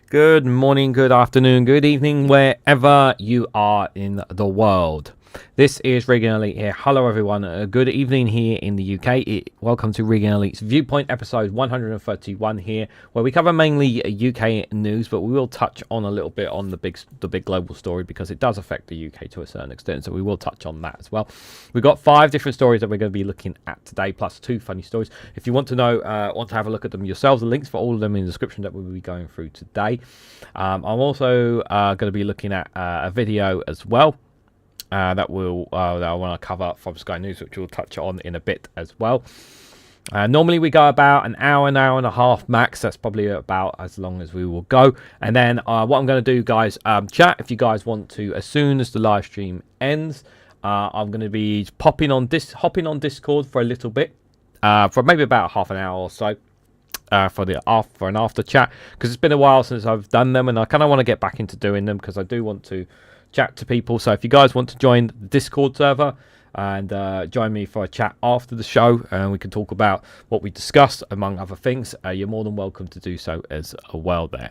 Good morning, good afternoon, good evening, wherever you are in the world. This is Reganelite here. Hello, everyone. Good evening here in the UK. Welcome to Reganelite's Viewpoint episode 131 here, where we cover mainly UK news, but we will touch on a little bit on the big global story because it does affect the UK to a certain extent. So we will touch on that as well. We've got 5 different stories that we're going to be looking at today, plus 2 funny stories. If you want to know, want to have a look at them yourselves, the links for all of them in the description that we'll be going through today. I'm also going to be looking at a video as well. That I want to cover from Sky News, which we'll touch on in a bit as well. Normally we go about an hour and a half max. That's probably about as long as we will go. And then what I'm going to do, guys, chat if you guys want to. As soon as the live stream ends, I'm going to be hopping on Discord for a little bit, for maybe about half an hour or so. For an after chat, because it's been a while since I've done them, and I kind of want to get back into doing them because I do want to chat to people. So if you guys want to join the Discord server and join me for a chat after the show, and we can talk about what we discussed among other things, you're more than welcome to do so as well there.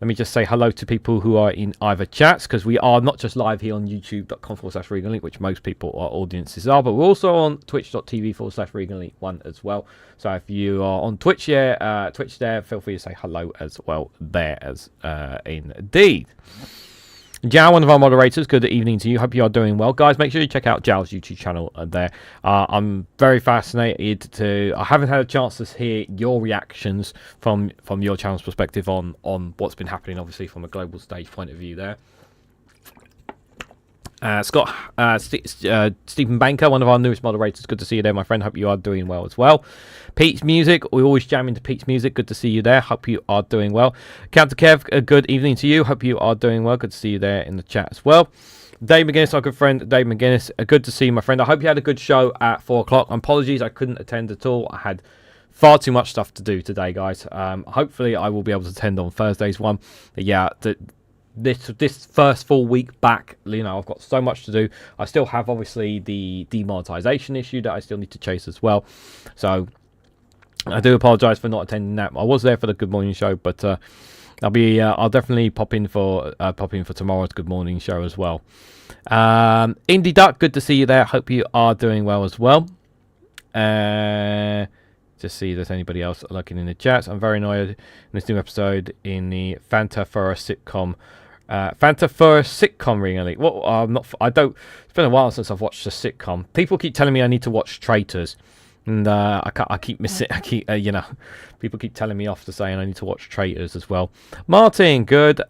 Let me just say hello to people who are in either chats, because we are not just live here on youtube.com/Reganelite, which most people, our audiences are, but we're also on twitch.tv/Reganelite1 as well. So if you are on Twitch, Twitch there, feel free to say hello as well there as indeed. Jao, one of our moderators, good evening to you. Hope you are doing well. Guys, make sure you check out Jao's YouTube channel there. I'm very fascinated to... I haven't had a chance to hear your reactions from your channel's perspective on what's been happening, obviously, from a global stage point of view there. Stephen Banker, one of our newest moderators. Good to see you there, my friend. Hope you are doing well as well. Pete's Music, we always jam into Pete's Music. Good to see you there. Hope you are doing well. Counter Kev, good evening to you. Hope you are doing well. Good to see you there in the chat as well. Dave McGuinness, our good friend Dave McGuinness. Good to see you, my friend. I hope you had a good show at 4 o'clock. Apologies, I couldn't attend at all. I had far too much stuff to do today, guys. Hopefully, I will be able to attend on Thursday's one. But yeah, this first full week back, I've got so much to do. I still have obviously the demonetization issue that I still need to chase as well. So I do apologize for not attending that. I was there for the Good Morning Show, but I'll definitely pop in for tomorrow's Good Morning Show as well. Indie Duck, good to see you there. Hope you are doing well as well. Just see if there's anybody else looking in the chats. I'm very annoyed in this new episode in the Fanta for a sitcom. Reganelite. It's been a while since I've watched a sitcom. People keep telling me I need to watch Traitors, and I keep missing. People keep telling me off to saying I need to watch Traitors as well. Martin, good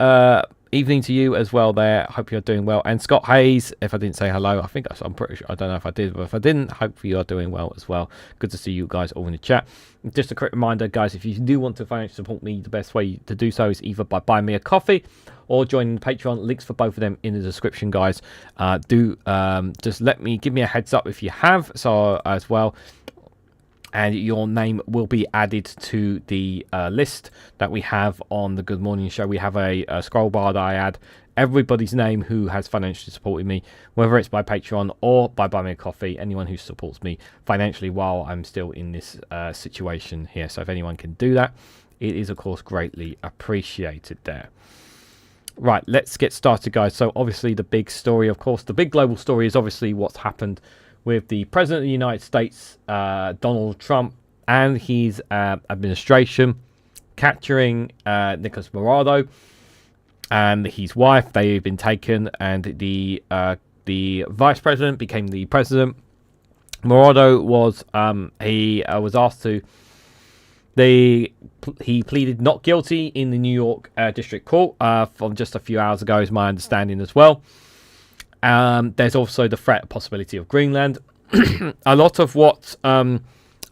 evening to you as well there. Hope you're doing well. And Scott Hayes, if I didn't say hello, I'm pretty sure, I don't know if I did, but if I didn't, hope you are doing well as well. Good to see you guys all in the chat. Just a quick reminder, guys, if you do want to financially support me, the best way to do so is either by buying me a coffee or joining the Patreon. Links for both of them in the description, guys. Just give me a heads up if you have, so as well, and your name will be added to the list that we have on the Good Morning Show. We have a scroll bar that I add everybody's name who has financially supported me, whether it's by Patreon or by Buy Me a Coffee, anyone who supports me financially while I'm still in this situation here. So if anyone can do that, it is, of course, greatly appreciated there. Right, let's get started, guys. So obviously the big story, of course, the big global story is obviously what's happened with the President of the United States, Donald Trump, and his administration capturing Nicolas Maduro and his wife. They've been taken, and the vice president became the president. Maduro was was asked to. He pleaded not guilty in the New York District Court from just a few hours ago, is my understanding as well. There's also the possibility of Greenland. A lot of what I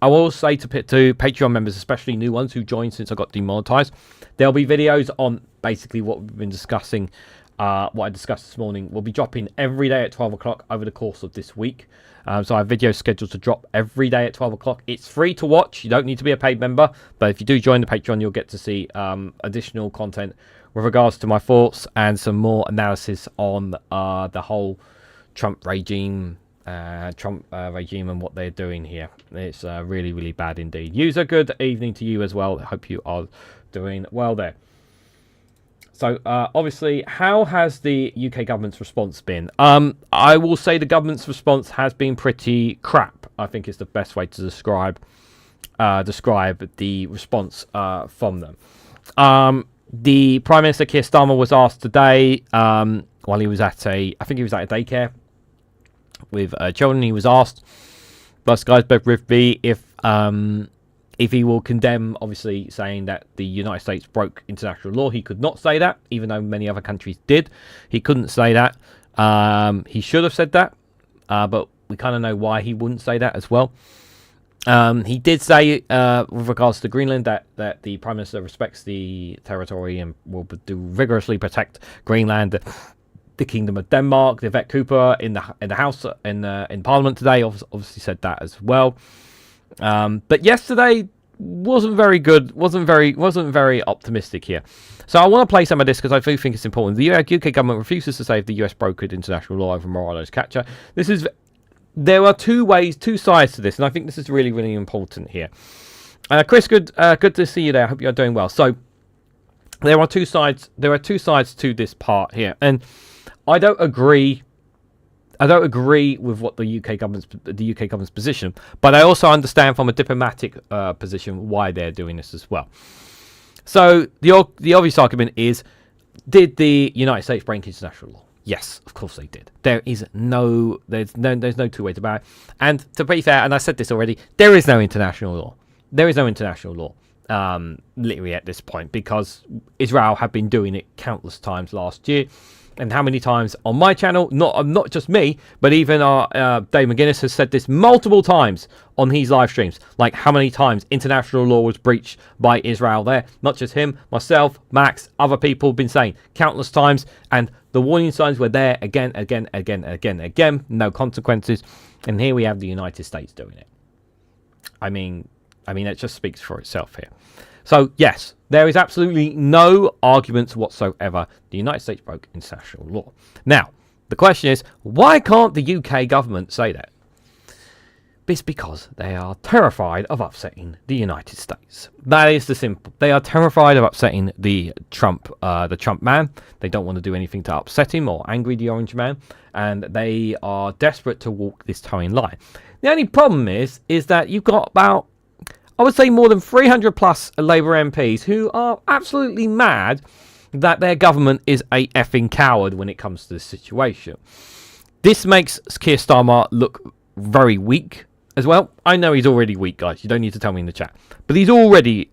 will say to Patreon members, especially new ones who joined since I got demonetized, there'll be videos on basically what we've been discussing. What I discussed this morning will be dropping every day at 12 o'clock over the course of this week. So I have videos scheduled to drop every day at 12 o'clock. It's free to watch. You don't need to be a paid member. But if you do join the Patreon, you'll get to see additional content with regards to my thoughts and some more analysis on the whole Trump regime and what they're doing here. It's really, really bad indeed. User, good evening to you as well. I hope you are doing well there. So, obviously, how has the UK government's response been? I will say the government's response has been pretty crap. I think is the best way to describe the response from them. The Prime Minister Keir Starmer was asked today, while he was at I think he was at a daycare with children. He was asked by Sky's Bev Rivby if he will condemn, obviously, saying that the United States broke international law. He could not say that, even though many other countries did. He couldn't say that. He should have said that, but we kind of know why he wouldn't say that as well. He did say, with regards to Greenland, that the Prime Minister respects the territory and will vigorously protect Greenland. The Kingdom of Denmark, the Yvette Cooper in the House in Parliament today obviously said that as well. But yesterday wasn't very good. wasn't very optimistic here. So I want to play some of this because I do think it's important. The UK government refuses to say if the US brokered international law over Morales capture. There are two sides to this, and I think this is really, really important here. Chris, good to see you there. I hope you're doing well. So there are two sides. There are two sides to this part here, and I don't agree with what the UK government's position, but I also understand from a diplomatic position why they're doing this as well. So the obvious argument is, did the United States break international law? Yes, of course they did. There's no two ways about it. And to be fair, and I said this already, there is no international law. There is no international law, literally at this point, because Israel have been doing it countless times last year. And how many times on my channel, not just me, but even our Dave McGuinness has said this multiple times on his live streams. Like how many times international law was breached by Israel there. Not just him, myself, Max, other people have been saying countless times. And the warning signs were there again. No consequences. And here we have the United States doing it. I mean, it just speaks for itself here. So, yes, there is absolutely no arguments whatsoever. The United States broke international law. Now, the question is, why can't the UK government say that? It's because they are terrified of upsetting the United States. That is the simple. They are terrified of upsetting the Trump man. They don't want to do anything to upset him or angry the Orange Man. And they are desperate to walk this towing line. The only problem is that you've got about, I would say, more than 300 plus Labour MPs who are absolutely mad that their government is a effing coward when it comes to this situation. This makes Keir Starmer look very weak as well. I know he's already weak, guys. You don't need to tell me in the chat. But he's already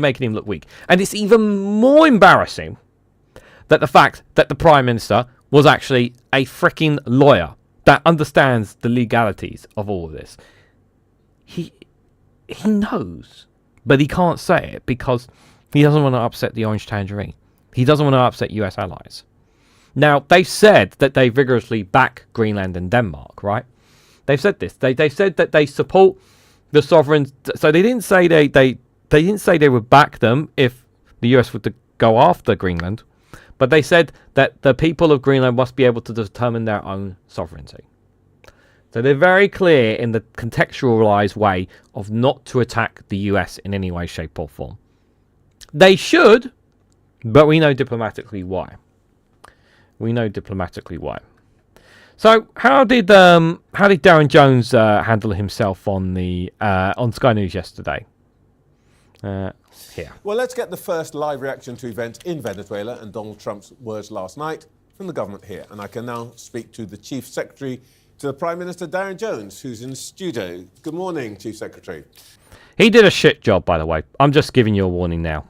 making him look weak. And it's even more embarrassing that the fact that the Prime Minister was actually a freaking lawyer that understands the legalities of all of this. He knows, but he can't say it because he doesn't want to upset the Orange Tangerine. He doesn't want to upset US allies. Now, they've said that they vigorously back Greenland and Denmark, right? They've said this. They've said that they support the sovereigns. So they didn't say they didn't say they would back them if the US were to go after Greenland, but they said that the people of Greenland must be able to determine their own sovereignty. So they're very clear in the contextualized way of not to attack the US in any way, shape, or form. They should, but we know diplomatically why. So how did Darren Jones handle himself on Sky News yesterday? Here. Well, let's get the first live reaction to events in Venezuela and Donald Trump's words last night from the government here. And I can now speak to the Chief Secretary to the Prime Minister, Darren Jones, who's in the studio. Good morning, Chief Secretary. He did a shit job, by the way. I'm just giving you a warning now.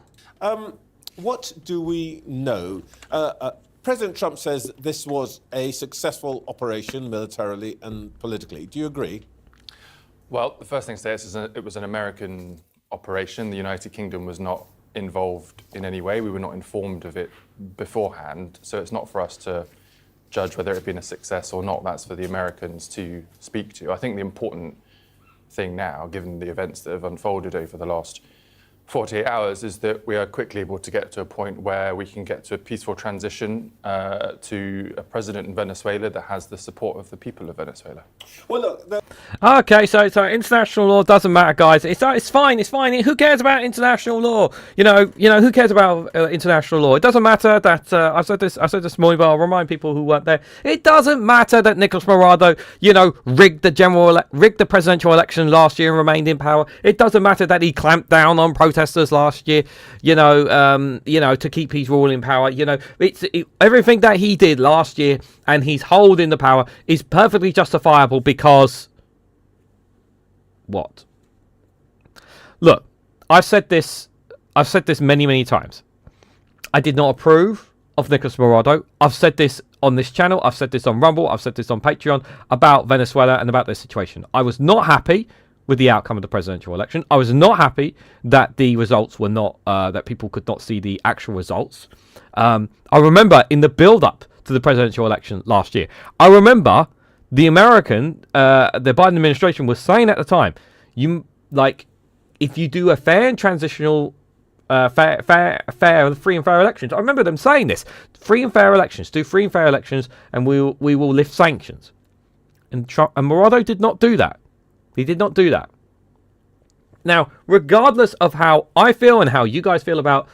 What do we know? President Trump says this was a successful operation militarily and politically. Do you agree? Well, the first thing to say is it was an American operation. The United Kingdom was not involved in any way. We were not informed of it beforehand. So it's not for us to judge whether it had been a success or not. That's for the Americans to speak to. I think the important thing now, given the events that have unfolded over the last 48 hours is that we are quickly able to get to a point where we can get to a peaceful transition to a president in Venezuela that has the support of the people of Venezuela. Well, look, Okay, so international law doesn't matter, guys. It's fine. It's fine. Who cares about international law? Who cares about international law? It doesn't matter that I said this morning, but I'll remind people who weren't there. It doesn't matter that Nicolas Maduro, rigged the presidential election last year and remained in power. It doesn't matter that he clamped down on protesters last year. To keep his rule in power. Everything that he did last year and his hold in the power is perfectly justifiable because. What? Look, I've said this many, many times. I did not approve of Nicolas Maduro. I've said this on this channel. I've said this on Rumble. I've said this on Patreon about Venezuela and about their situation. I was not happy with the outcome of the presidential election. I was not happy that the results were not, that people could not see the actual results. I remember in the build-up to the presidential election last year, I remember the the Biden administration was saying at the time, if you do a fair and transitional, free and fair elections. I remember them saying this: free and fair elections, do free and fair elections, and we will lift sanctions. And Maduro did not do that. He did not do that. Now, regardless of how I feel and how you guys feel about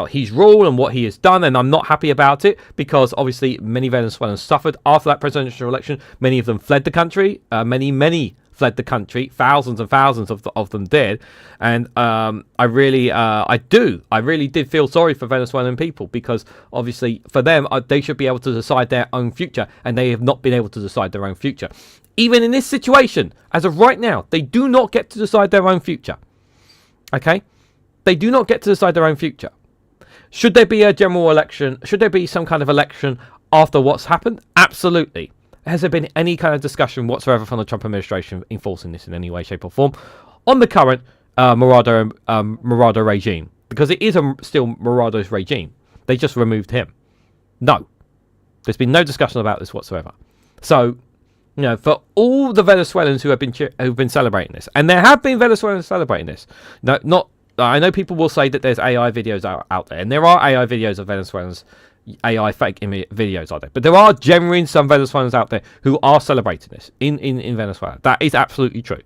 his rule and what he has done, and I'm not happy about it because obviously many Venezuelans suffered after that presidential election. Many of them fled the country. Many fled the country. Thousands and thousands of them did. And I really did feel sorry for Venezuelan people because obviously for them they should be able to decide their own future, and they have not been able to decide their own future. Even in this situation, as of right now, they do not get to decide their own future. Okay? They do not get to decide their own future. Should there be a general election? Should there be some kind of election after what's happened? Absolutely. Has there been any kind of discussion whatsoever from the Trump administration enforcing this in any way, shape or form on the current Maduro regime? Because it is still Maduro's regime. They just removed him. No. There's been no discussion about this whatsoever. So, for all the Venezuelans who've been celebrating this, and there have been Venezuelans celebrating this, I know people will say that there's AI videos out there, and there are AI videos of Venezuelans, AI fake videos out there. But there are genuine some Venezuelans out there who are celebrating this in Venezuela. That is absolutely true.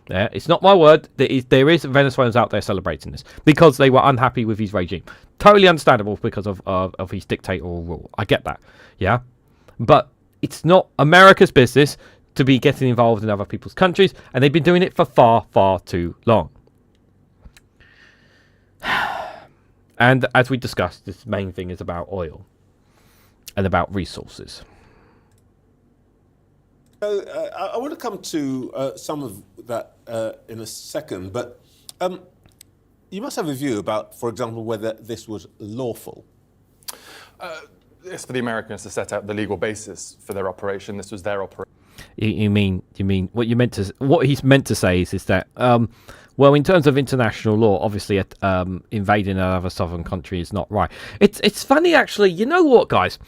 Yeah, it's not my word. There is Venezuelans out there celebrating this because they were unhappy with his regime. Totally understandable because of his dictatorial rule. I get that. Yeah, but it's not America's business to be getting involved in other people's countries, and they've been doing it for far, far too long. And as we discussed, this main thing is about oil and about resources. So I want to come to some of that in a second, but you must have a view about, for example, whether this was lawful. It's for the Americans to set out the legal basis for their operation. This was their operation. You mean what he's meant to say is that well, in terms of international law, obviously invading another sovereign country is not right. It's funny actually. You know what, guys?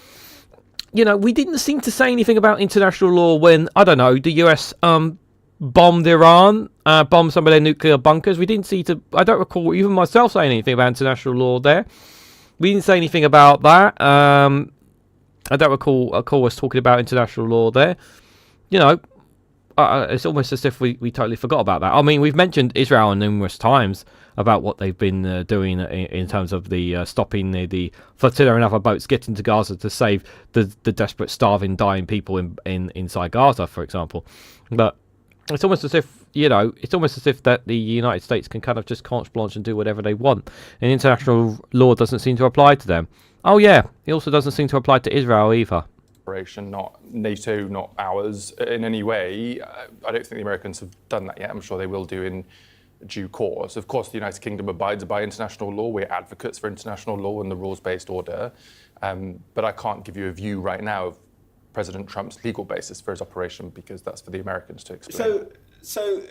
We didn't seem to say anything about international law when, I don't know, the US bombed Iran, bombed some of their nuclear bunkers. We didn't I don't recall even myself saying anything about international law there. We didn't say anything about that. I don't recall us talking about international law there. It's almost as if we totally forgot about that. I mean, we've mentioned Israel numerous times about what they've been doing in terms of the stopping the flotilla and other boats getting to Gaza to save the desperate, starving, dying people inside Gaza, for example. But it's almost as if that the United States can kind of just carte blanche and do whatever they want, and international law doesn't seem to apply to them. Oh yeah, it also doesn't seem to apply to Israel either. Not NATO, not ours in any way. I don't think the Americans have done that yet. I'm sure they will do in due course. Of course, the United Kingdom abides by international law. We're advocates for international law and the rules-based order. But I can't give you a view right now of President Trump's legal basis for his operation because that's for the Americans to explain. So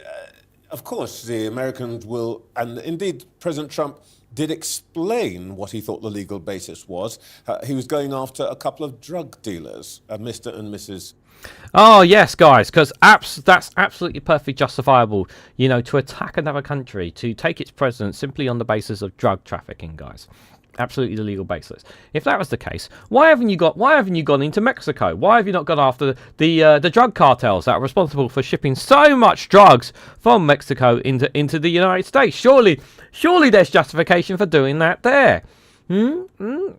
of course, the Americans will, and indeed President Trump did explain what he thought the legal basis was. He was going after a couple of drug dealers, Mr. and Mrs. Oh yes, guys, because that's absolutely perfectly justifiable. To attack another country, to take its president simply on the basis of drug trafficking, guys. Absolutely the legal basis. If that was the case, why haven't you gone into Mexico? Why have you not gone after the drug cartels that are responsible for shipping so much drugs from Mexico into the United States? Surely there's justification for doing that there. Oh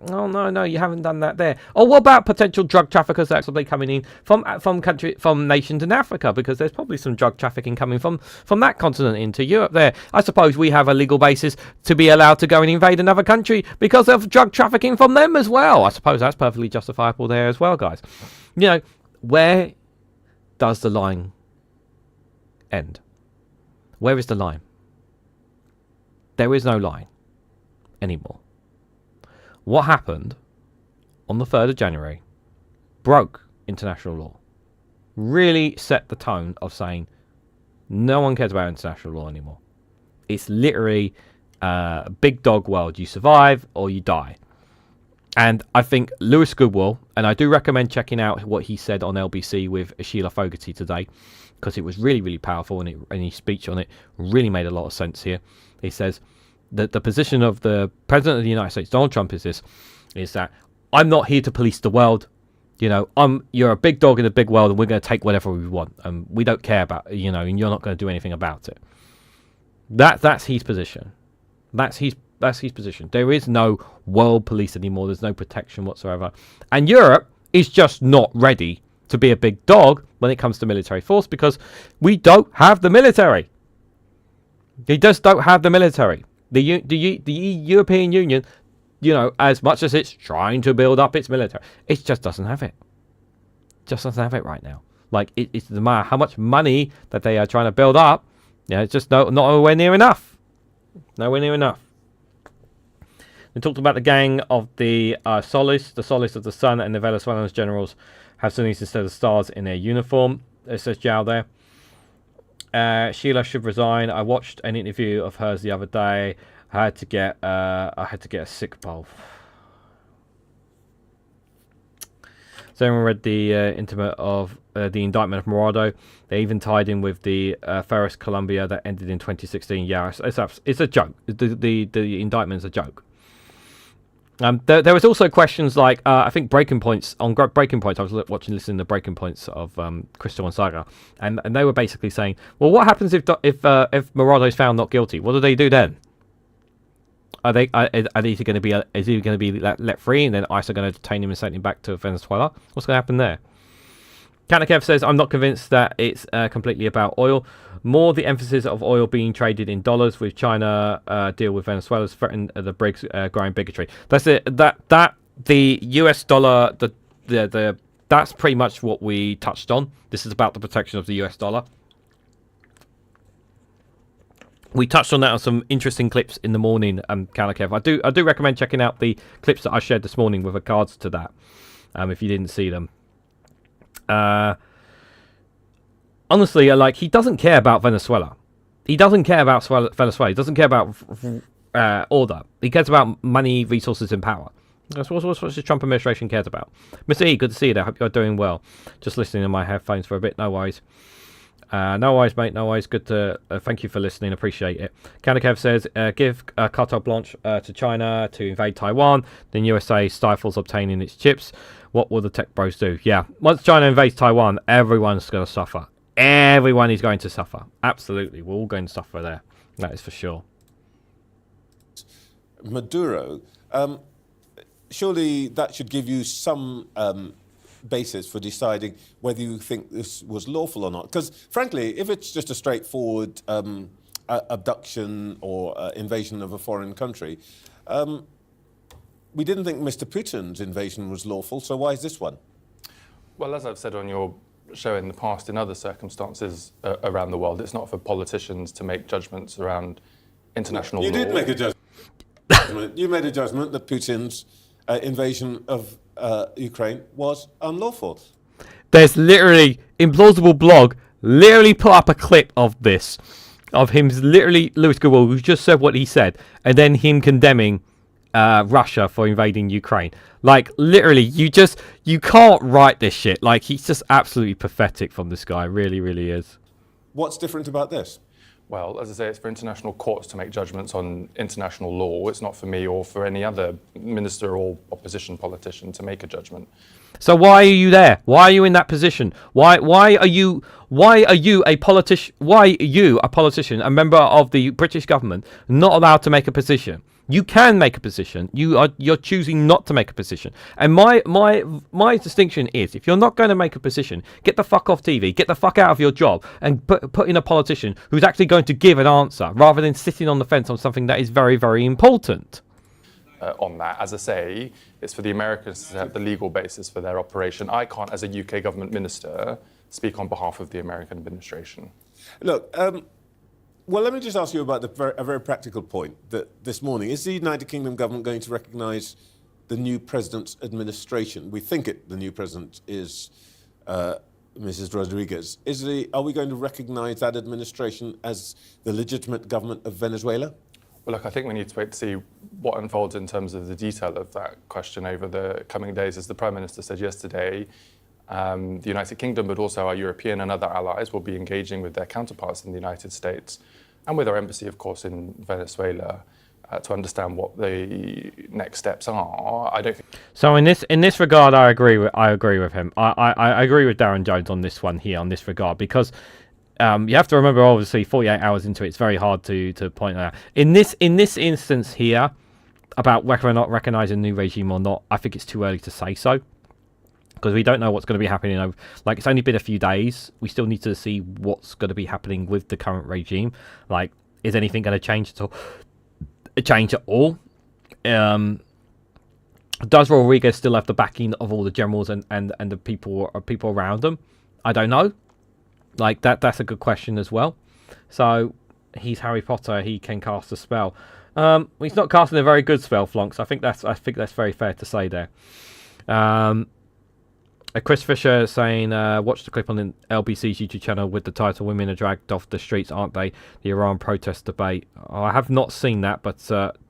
no, you haven't done that there. Or what about potential drug traffickers that are coming in from nations in Africa? Because there's probably some drug trafficking coming from that continent into Europe there. I suppose we have a legal basis to be allowed to go and invade another country because of drug trafficking from them as well. I suppose that's perfectly justifiable there as well, guys. Where does the line end? Where is the line? There is no line anymore. What happened on the 3rd of January broke international law. Really set the tone of saying no one cares about international law anymore. It's literally a big dog world. You survive or you die. And I think Lewis Goodwill, and I do recommend checking out what he said on LBC with Sheila Fogarty today, because it was really, really powerful, and his speech on it really made a lot of sense here. He says, the position of the President of the United States, Donald Trump, is that I'm not here to police the world. You're a big dog in a big world, and we're going to take whatever we want, and we don't care about, and you're not going to do anything about it. That's his position. That's his position. There is no world police anymore. There's no protection whatsoever, and Europe is just not ready to be a big dog when it comes to military force, because we don't have the military. They just don't have the military. The European Union, as much as it's trying to build up its military, it just doesn't have it. Just doesn't have it right now. Like, it's no matter how much money that they are trying to build up, it's just not nowhere near enough. Nowhere near enough. They talked about the gang of the Solis of the Sun, and the Venezuelan generals have Sunnis instead of stars in their uniform. It says Zhao there. Sheila should resign. I watched an interview of hers the other day. I had to get a sick bowl. So everyone read the indictment of Maduro. They even tied in with the Ferris Columbia that ended in 2016. Yeah, it's a joke. The indictment is a joke. There was also questions like I think Breaking Points. I was listening to Breaking Points of Crystal and Saga, and they were basically saying, well, what happens if Maduro is found not guilty? What do they do then? Are he going to be let free, and then ICE are going to detain him and send him back to Venezuela? What's going to happen there? Kanakev says, I'm not convinced that it's completely about oil. More the emphasis of oil being traded in dollars with China deal with Venezuela's threatened the BRICS growing bigotry. That's it. That the US dollar, that's pretty much what we touched on. This is about the protection of the US dollar. We touched on that on some interesting clips in the morning, Kanakev. I do recommend checking out the clips that I shared this morning with regards to that, if you didn't see them. Honestly, he doesn't care about Venezuela. He doesn't care about Venezuela. He doesn't care about order. He cares about money, resources, and power. That's what the Trump administration cares about. Mr. E, good to see you there. Hope you're doing well. Just listening in my headphones for a bit. No worries. No worries, mate. No worries. Good to thank you for listening. Appreciate it. Kanakev says, give carte blanche to China to invade Taiwan. Then USA stifles obtaining its chips. What will the tech bros do? Yeah, once China invades Taiwan, everyone's going to suffer. Everyone is going to suffer. Absolutely. We're all going to suffer there. That is for sure. Maduro, surely that should give you some basis for deciding whether you think this was lawful or not. Because, frankly, if it's just a straightforward abduction or invasion of a foreign country, we didn't think Mr. Putin's invasion was lawful, so why is this one? Well, as I've said on your show in the past, in other circumstances around the world, it's not for politicians to make judgments around international law. You did make a judgment. You made a judgment that Putin's invasion of Ukraine was unlawful. There's literally, Implausible Blog, literally put up a clip of this, of him, literally, Lewis Goodwill, who just said what he said, and then him condemning Russia for invading Ukraine. Like, literally, you can't write this shit. Like, he's just absolutely pathetic from this guy. Really, really is. What's different about this? Well, as I say, it's for international courts to make judgments on international law. It's not for me or for any other minister or opposition politician to make a judgment. So why are you there? Why are you in that position? Why are you a politician? Why are you a politician, a member of the British government, not allowed to make a position? You can make a position. You're choosing not to make a position. And my distinction is, if you're not going to make a position, get the fuck off TV, get the fuck out of your job, and put in a politician who's actually going to give an answer, rather than sitting on the fence on something that is very, very important. On that, as I say, it's for the Americans to have the legal basis for their operation. I can't, as a UK government minister, speak on behalf of the American administration. Look. Well, let me just ask you about a very practical point that this morning. Is the United Kingdom government going to recognise the new president's administration? We think the new president is Mrs. Rodriguez. Are we going to recognise that administration as the legitimate government of Venezuela? Well, look, I think we need to wait to see what unfolds in terms of the detail of that question over the coming days. As the Prime Minister said yesterday, the United Kingdom, but also our European and other allies, will be engaging with their counterparts in the United States and with our embassy, of course, in Venezuela to understand what the next steps are. I don't think. So in this regard, I agree with him. I agree with Darren Jones on this one here, on this regard, because you have to remember, obviously, 48 hours into it, it's very hard to point out. In this instance here, about whether or not recognising a new regime or not, I think it's too early to say so. Because we don't know what's going to be happening. Like, it's only been a few days. We still need to see what's going to be happening with the current regime. Like, is anything going to change at all? Does Rodriguez still have the backing of all the generals and the people around them? I don't know. Like, that's a good question as well. So he's Harry Potter. He can cast a spell. He's not casting a very good spell, Flonks. I think that's very fair to say there. Chris Fisher saying, watch the clip on the LBC's YouTube channel with the title "Women are dragged off the streets, aren't they?" The Iran protest debate. Oh, I have not seen that, but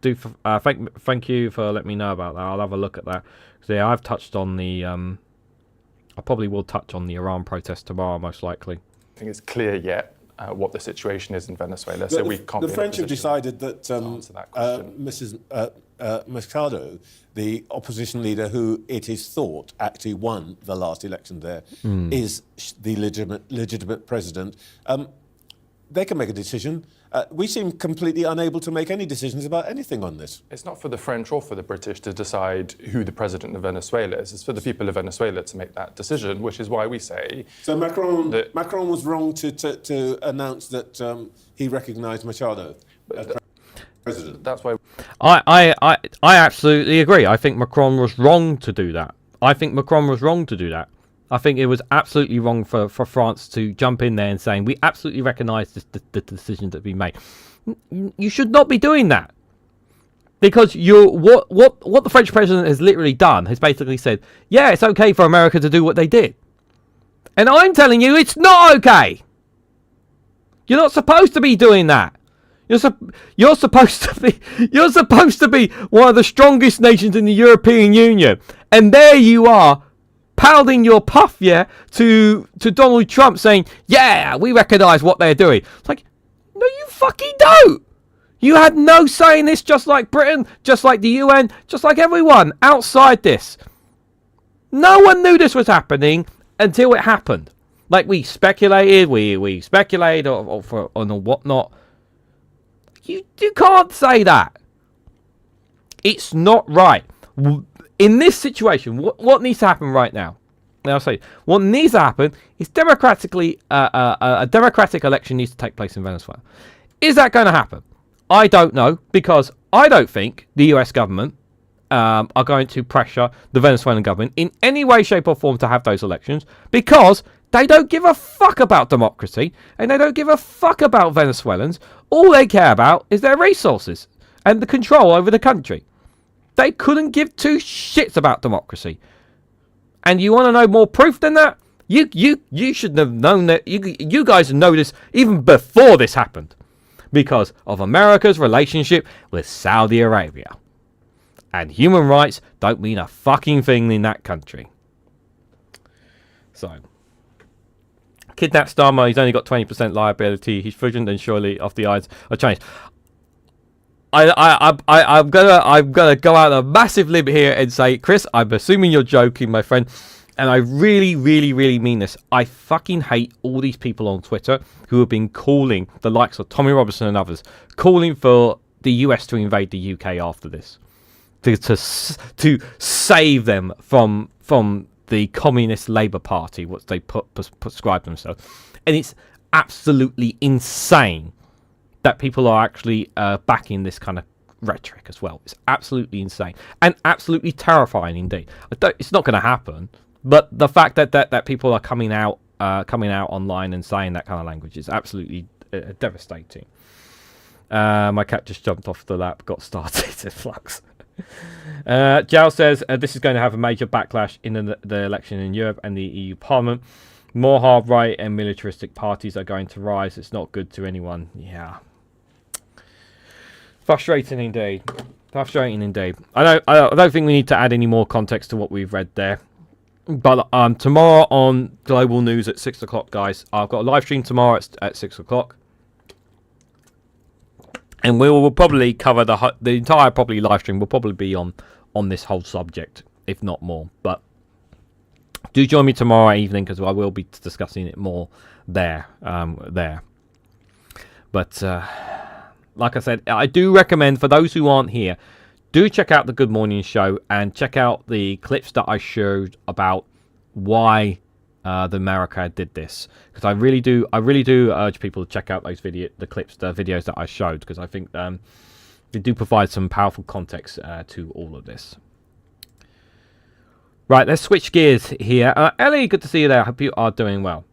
thank you for letting me know about that. I'll have a look at that. So yeah, I've touched on the. I probably will touch on the Iran protest tomorrow, most likely. I think it's clear yet what the situation is in Venezuela, so we can't. The French have decided that that Mrs. Machado, the opposition leader who it is thought actually won the last election there, is the legitimate president. They can make a decision. We seem completely unable to make any decisions about anything on this. It's not for the French or for the British to decide who the president of Venezuela is. It's for the people of Venezuela to make that decision, which is why we say... So Macron was wrong to announce that he recognised Machado as president. That's why... I absolutely agree. I think Macron was wrong to do that. I think it was absolutely wrong for France to jump in there and saying, we absolutely recognise the decision that we made. You should not be doing that. Because what the French president has literally done has basically said, yeah, it's okay for America to do what they did. And I'm telling you, it's not okay. You're not supposed to be doing that. You're supposed to be one of the strongest nations in the European Union. And there you are, pounding your puff, to Donald Trump saying, yeah, we recognise what they're doing. It's like, no, you fucking don't. You had no say in this, just like Britain, just like the UN, just like everyone outside this. No one knew this was happening until it happened. Like, we speculated, we speculated or whatnot. You can't say that. It's not right. In this situation, what needs to happen right now? Now, I'll say what needs to happen is a democratic election needs to take place in Venezuela. Is that going to happen? I don't know, because I don't think the US government are going to pressure the Venezuelan government in any way, shape, or form to have those elections, because they don't give a fuck about democracy and they don't give a fuck about Venezuelans. All they care about is their resources and the control over the country. They couldn't give two shits about democracy. And you want to know more proof than that? You should have known that. You guys know this even before this happened, because of America's relationship with Saudi Arabia. And human rights don't mean a fucking thing in that country. So, kidnap Starmer, he's only got 20% liability. He's frigid and surely off the eyes of Chinese. I'm gonna go out a massive limb here and say, Chris, I'm assuming you're joking, my friend, and I really, really, really mean this. I fucking hate all these people on Twitter who have been calling the likes of Tommy Robinson and others, calling for the US to invade the UK after this, to save them from the Communist Labour Party, what they prescribe themselves, and it's absolutely insane that people are actually backing this kind of rhetoric as well. It's absolutely insane and absolutely terrifying indeed. It's not going to happen, but the fact that people are coming out online and saying that kind of language is absolutely devastating. My cat just jumped off the lap, got started in flux. Jal says this is going to have a major backlash in the election in Europe and the EU Parliament. More hard right and militaristic parties are going to rise. It's not good to anyone. Yeah. Frustrating indeed. Frustrating indeed. I don't think we need to add any more context to what we've read there. But tomorrow on Global News at 6 o'clock, guys. I've got a live stream tomorrow at 6 o'clock. And we will probably cover the entire live stream will probably be on this whole subject, if not more. But do join me tomorrow evening because I will be discussing it more there. But like I said, I do recommend for those who aren't here, do check out the Good Morning Show and check out the clips that I showed about why the America did this, because I really do urge people to check out those videos that I showed, because I think they do provide some powerful context to all of this. Right, let's switch gears here. Ellie, good to see you there. I hope you are doing well.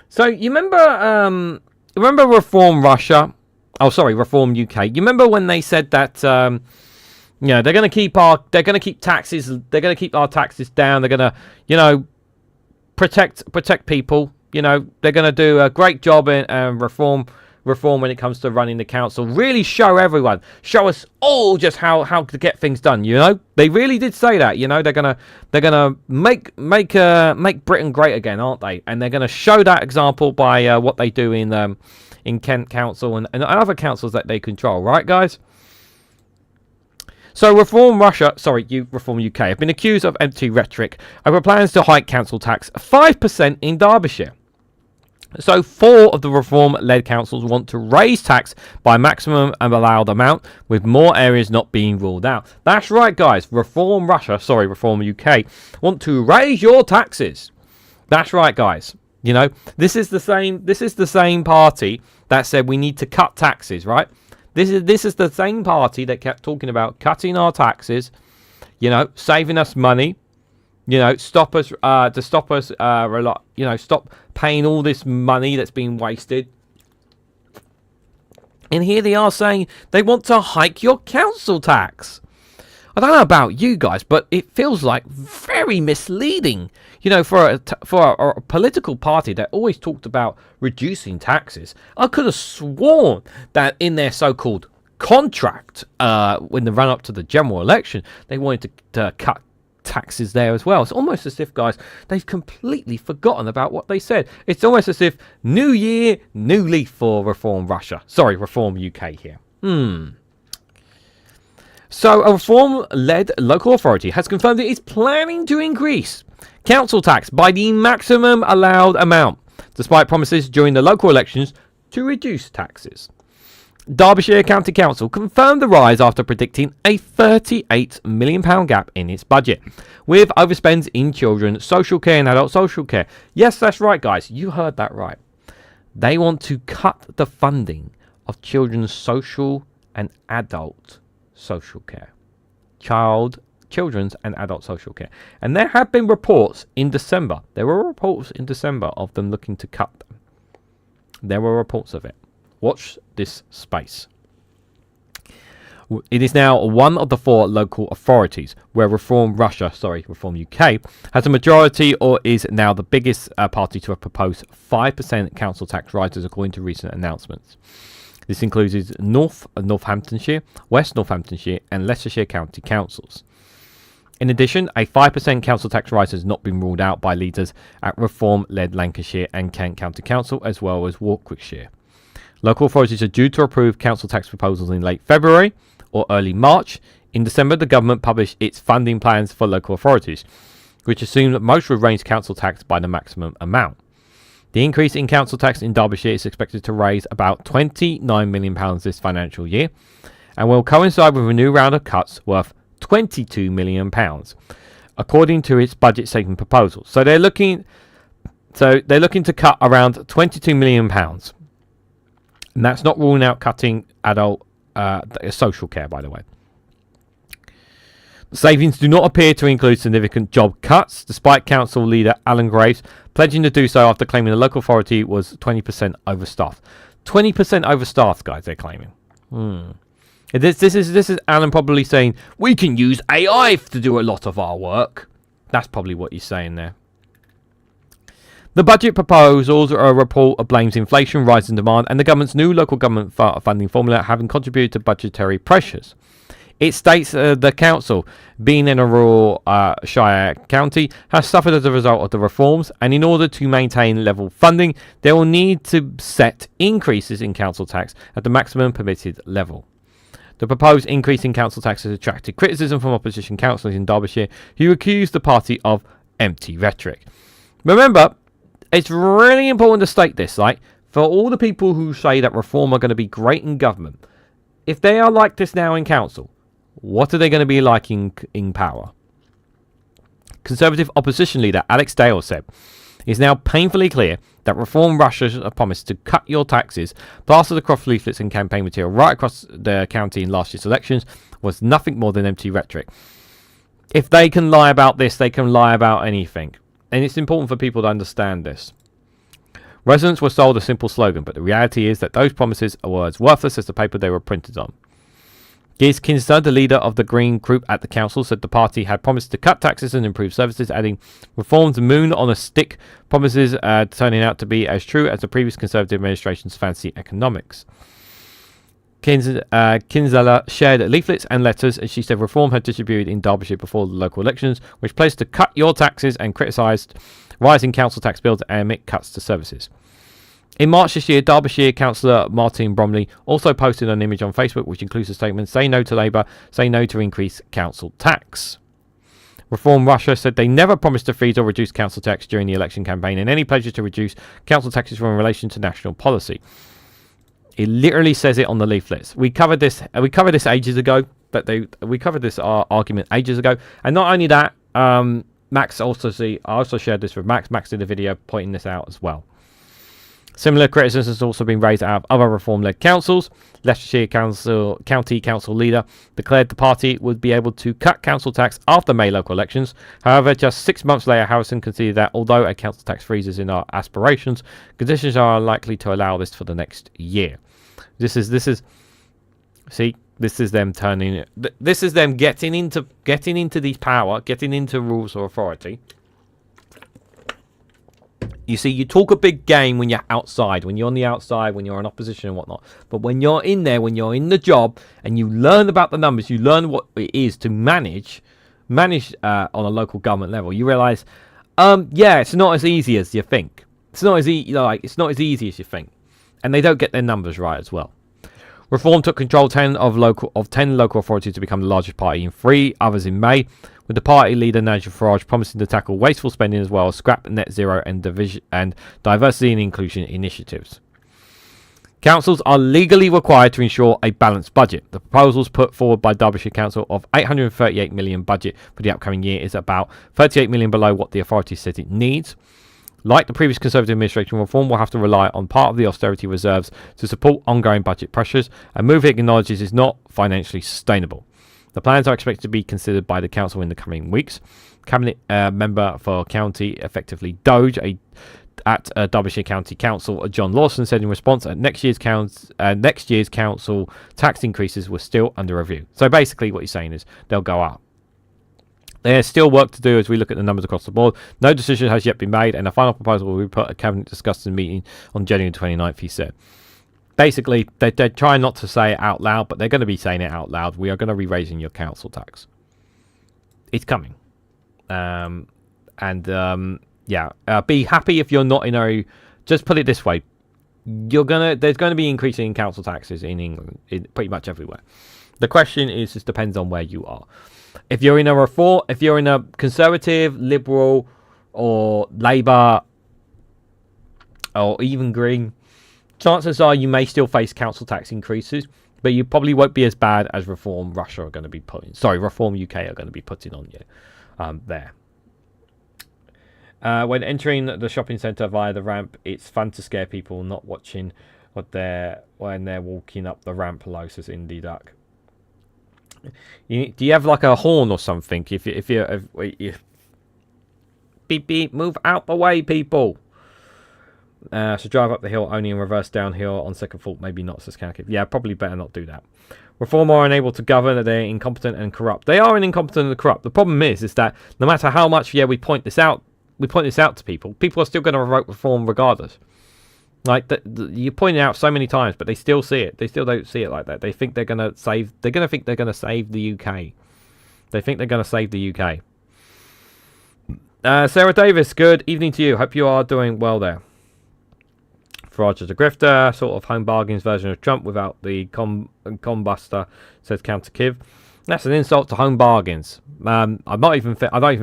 So you remember Reform Russia? Oh, sorry, Reform UK. You remember when they said that they're going to keep our taxes down. They're going to protect people. They're going to do a great job in reform when it comes to running the council. Really show us all just how to get things done. They really did say that. They're gonna make Britain great again, aren't they? And they're gonna show that example by what they do in Kent Council and other councils that they control, right, guys? So Reform UK have been accused of empty rhetoric over plans to hike council tax 5% in Derbyshire. So 4 of the Reform-led councils want to raise tax by maximum and allowed amount, with more areas not being ruled out. That's right, guys. Reform UK want to raise your taxes. That's right, guys. This is the same party that said we need to cut taxes, right? This is the same party that kept talking about cutting our taxes, saving us money, stop paying all this money that's being wasted. And here they are saying they want to hike your council tax. I don't know about you guys, but it feels like very misleading. For a political party that always talked about reducing taxes. I could have sworn that in their so-called contract, when the run-up to the general election, they wanted to cut taxes there as well. It's almost as if, guys, they've completely forgotten about what they said. It's almost as if new year, new leaf for Reform UK here. So a Reform-led local authority has confirmed it is planning to increase council tax by the maximum allowed amount, despite promises during the local elections to reduce taxes. Derbyshire County Council confirmed the rise after predicting a £38 million gap in its budget, with overspends in children's social care and adult social care. Yes, that's right, guys. You heard that right. They want to cut the funding of children's social and adult social care. Children's and adult social care. And there have been reports in December. There were reports in December of them looking to cut them. There were reports of it. Watch this space. It is now one of the 4 local authorities where Reform UK has a majority or is now the biggest party to have proposed 5% council tax rises according to recent announcements. This includes North Northamptonshire, West Northamptonshire and Leicestershire County Councils. In addition, a 5% council tax rise has not been ruled out by leaders at Reform-led Lancashire and Kent County Council, as well as Warwickshire. Local authorities are due to approve council tax proposals in late February or early March. In December, the government published its funding plans for local authorities, which assume that most would raise council tax by the maximum amount. The increase in council tax in Derbyshire is expected to raise about £29 million this financial year and will coincide with a new round of cuts worth £22 million, according to its budget statement proposal. So they're looking to cut around £22 million, and that's not ruling out cutting adult social care, by the way. The savings do not appear to include significant job cuts, despite council leader Alan Graves pledging to do so after claiming the local authority was 20% overstaffed. 20% overstaffed, guys, they're claiming. This is Alan probably saying, we can use AI to do a lot of our work. That's probably what he's saying there. The budget proposals are a report that blames inflation, rising demand, and the government's new local government funding formula having contributed to budgetary pressures. It states the council, being in a rural shire county, has suffered as a result of the reforms, and in order to maintain level funding, they will need to set increases in council tax at the maximum permitted level. The proposed increase in council tax has attracted criticism from opposition councillors in Derbyshire who accused the party of empty rhetoric. Remember, it's really important to state this, like, for all the people who say that reform are going to be great in government, if they are like this now in council, what are they going to be like in power? Conservative opposition leader Alex Dale said, "It's now painfully clear that Reform Russia have promised to cut your taxes, plastered across leaflets and campaign material right across the county in last year's elections was nothing more than empty rhetoric." If they can lie about this, they can lie about anything. And it's important for people to understand this. Residents were sold a simple slogan, but the reality is that those promises were as worthless as the paper they were printed on. Geers Kinster, the leader of the Green group at the council, said the party had promised to cut taxes and improve services, adding, "Reform's moon on a stick promises turning out to be as true as the previous Conservative administration's fancy economics." Kinsella shared leaflets and letters, and she said Reform had distributed in Derbyshire before the local elections, which pledged to cut your taxes and criticised rising council tax bills and make cuts to services. In March this year, Derbyshire councillor Martin Bromley also posted an image on Facebook which includes a statement, "Say no to Labour, say no to increased council tax." Reform Russia said they never promised to freeze or reduce council tax during the election campaign, and any pledges to reduce council taxes were in relation to national policy. It literally says it on the leaflets. We covered this ages ago. We covered this argument ages ago, and not only that, Max I also shared this with Max. Max did a video pointing this out as well. Similar criticism has also been raised out of other reform-led councils. Leicestershire County Council leader declared the party would be able to cut council tax after May local elections. However, just 6 months later, Harrison conceded that although a council tax freeze is in our aspirations, conditions are unlikely to allow this for the next year. This is them turning. This is them getting into these power, getting into rules or authority. You see, you talk a big game when you're outside, when you're on the outside, when you're in opposition and whatnot. But when you're in there, when you're in the job, and you learn about the numbers, you learn what it is to manage on a local government level. You realise, it's not as easy as you think. It's not as easy as you think, and they don't get their numbers right as well. Reform took control of 10 local authorities to become the largest party in 3 others in May, with the party leader Nigel Farage promising to tackle wasteful spending as well as scrap net zero and diversity and inclusion initiatives. Councils are legally required to ensure a balanced budget. The proposals put forward by Derbyshire Council of £838 million budget for the upcoming year is about £38 million below what the authority said it needs. Like the previous Conservative administration, Reform will have to rely on part of the austerity reserves to support ongoing budget pressures, a move it acknowledges is not financially sustainable. The plans are expected to be considered by the council in the coming weeks. Cabinet member for county, effectively Doge, at Derbyshire County Council, John Lawson, said in response that next year's council tax increases were still under review. So basically what he's saying is they'll go up. There's still work to do as we look at the numbers across the board. No decision has yet been made, and the final proposal will be put at Cabinet discussed in a meeting on January 29th, he said. basically, they're trying not to say it out loud, but they're going to be saying it out loud. We are going to be raising your council tax. It's coming. Be happy if you're not in a... Just put it this way. There's going to be increasing in council taxes in England, pretty much everywhere. The question is, it depends on where you are. If you're in a Conservative, Liberal, or Labour, or even Green, chances are you may still face council tax increases, but you probably won't be as bad as Reform UK are going to be putting on you there. When entering the shopping centre via the ramp, it's fun to scare people not watching when they're walking up the ramp low, says Indie Duck. Do you have like a horn or something? If beep beep, move out the way, people. So drive up the hill only in reverse downhill on second thought, maybe not, says Kankiv. Yeah, probably better not do that. Reform are unable to govern, they're incompetent and corrupt. They are incompetent and corrupt. The problem is that no matter how much we point this out to people are still going to vote Reform regardless. Like you point it out so many times, but they still see it. They still don't see it like that. They think they're going to save the UK. They think they're going to save the UK. Sarah Davis, good evening to you. Hope you are doing well there. Farage is a grifter, sort of home bargains version of Trump without the combuster, says Counter Kiv. That's an insult to home bargains. I don't even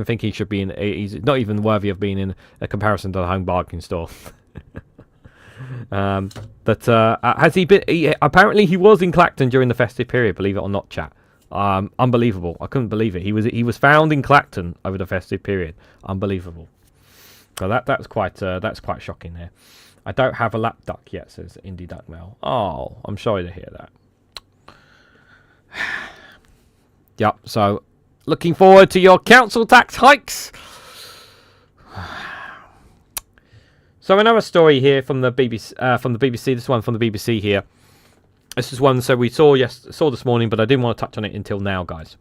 think he should be in. He's not even worthy of being in a comparison to the home bargain store. Has he been? Apparently, he was in Clacton during the festive period. Believe it or not, chat. Unbelievable. I couldn't believe it. He was found in Clacton over the festive period. Unbelievable. So that's quite shocking there. I don't have a lap duck yet, says Indie Duck Mail. Oh, I'm sorry to hear that. Yep. So, looking forward to your council tax hikes. So another story here from the BBC. This one from the BBC here. This is one we saw this morning, but I didn't want to touch on it until now, guys.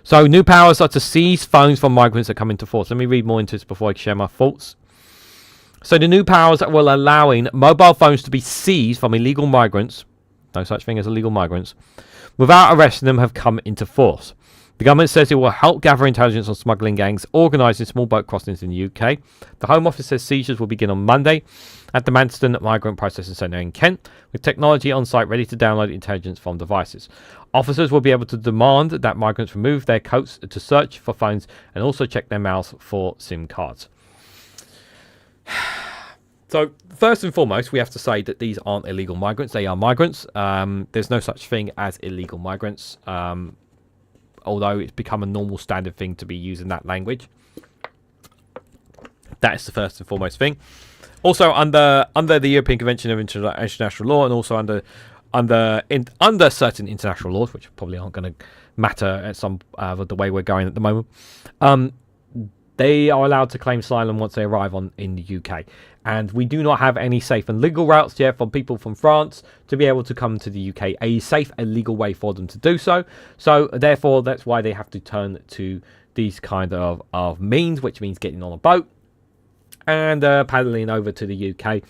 So new powers are to seize phones from migrants that come into force. Let me read more into this before I share my thoughts. So the new powers that will allowing mobile phones to be seized from illegal migrants, no such thing as illegal migrants, without arresting them have come into force. The government says it will help gather intelligence on smuggling gangs organised in small boat crossings in the UK. The Home Office says seizures will begin on Monday at the Manston Migrant Processing Centre in Kent, with technology on site ready to download intelligence from devices. Officers will be able to demand that migrants remove their coats to search for phones and also check their mouths for SIM cards. So, first and foremost, we have to say that these aren't illegal migrants. They are migrants. There's no such thing as illegal migrants, although it's become a normal standard thing to be using that language. That is the first and foremost thing. Also, under the European Convention of International Law, and also under certain international laws, which probably aren't going to matter at the way we're going at the moment, they are allowed to claim asylum once they arrive in the UK. And we do not have any safe and legal routes yet for people from France to be able to come to the UK. A safe and legal way for them to do so. So, therefore, that's why they have to turn to these kind of means, which means getting on a boat and paddling over to the UK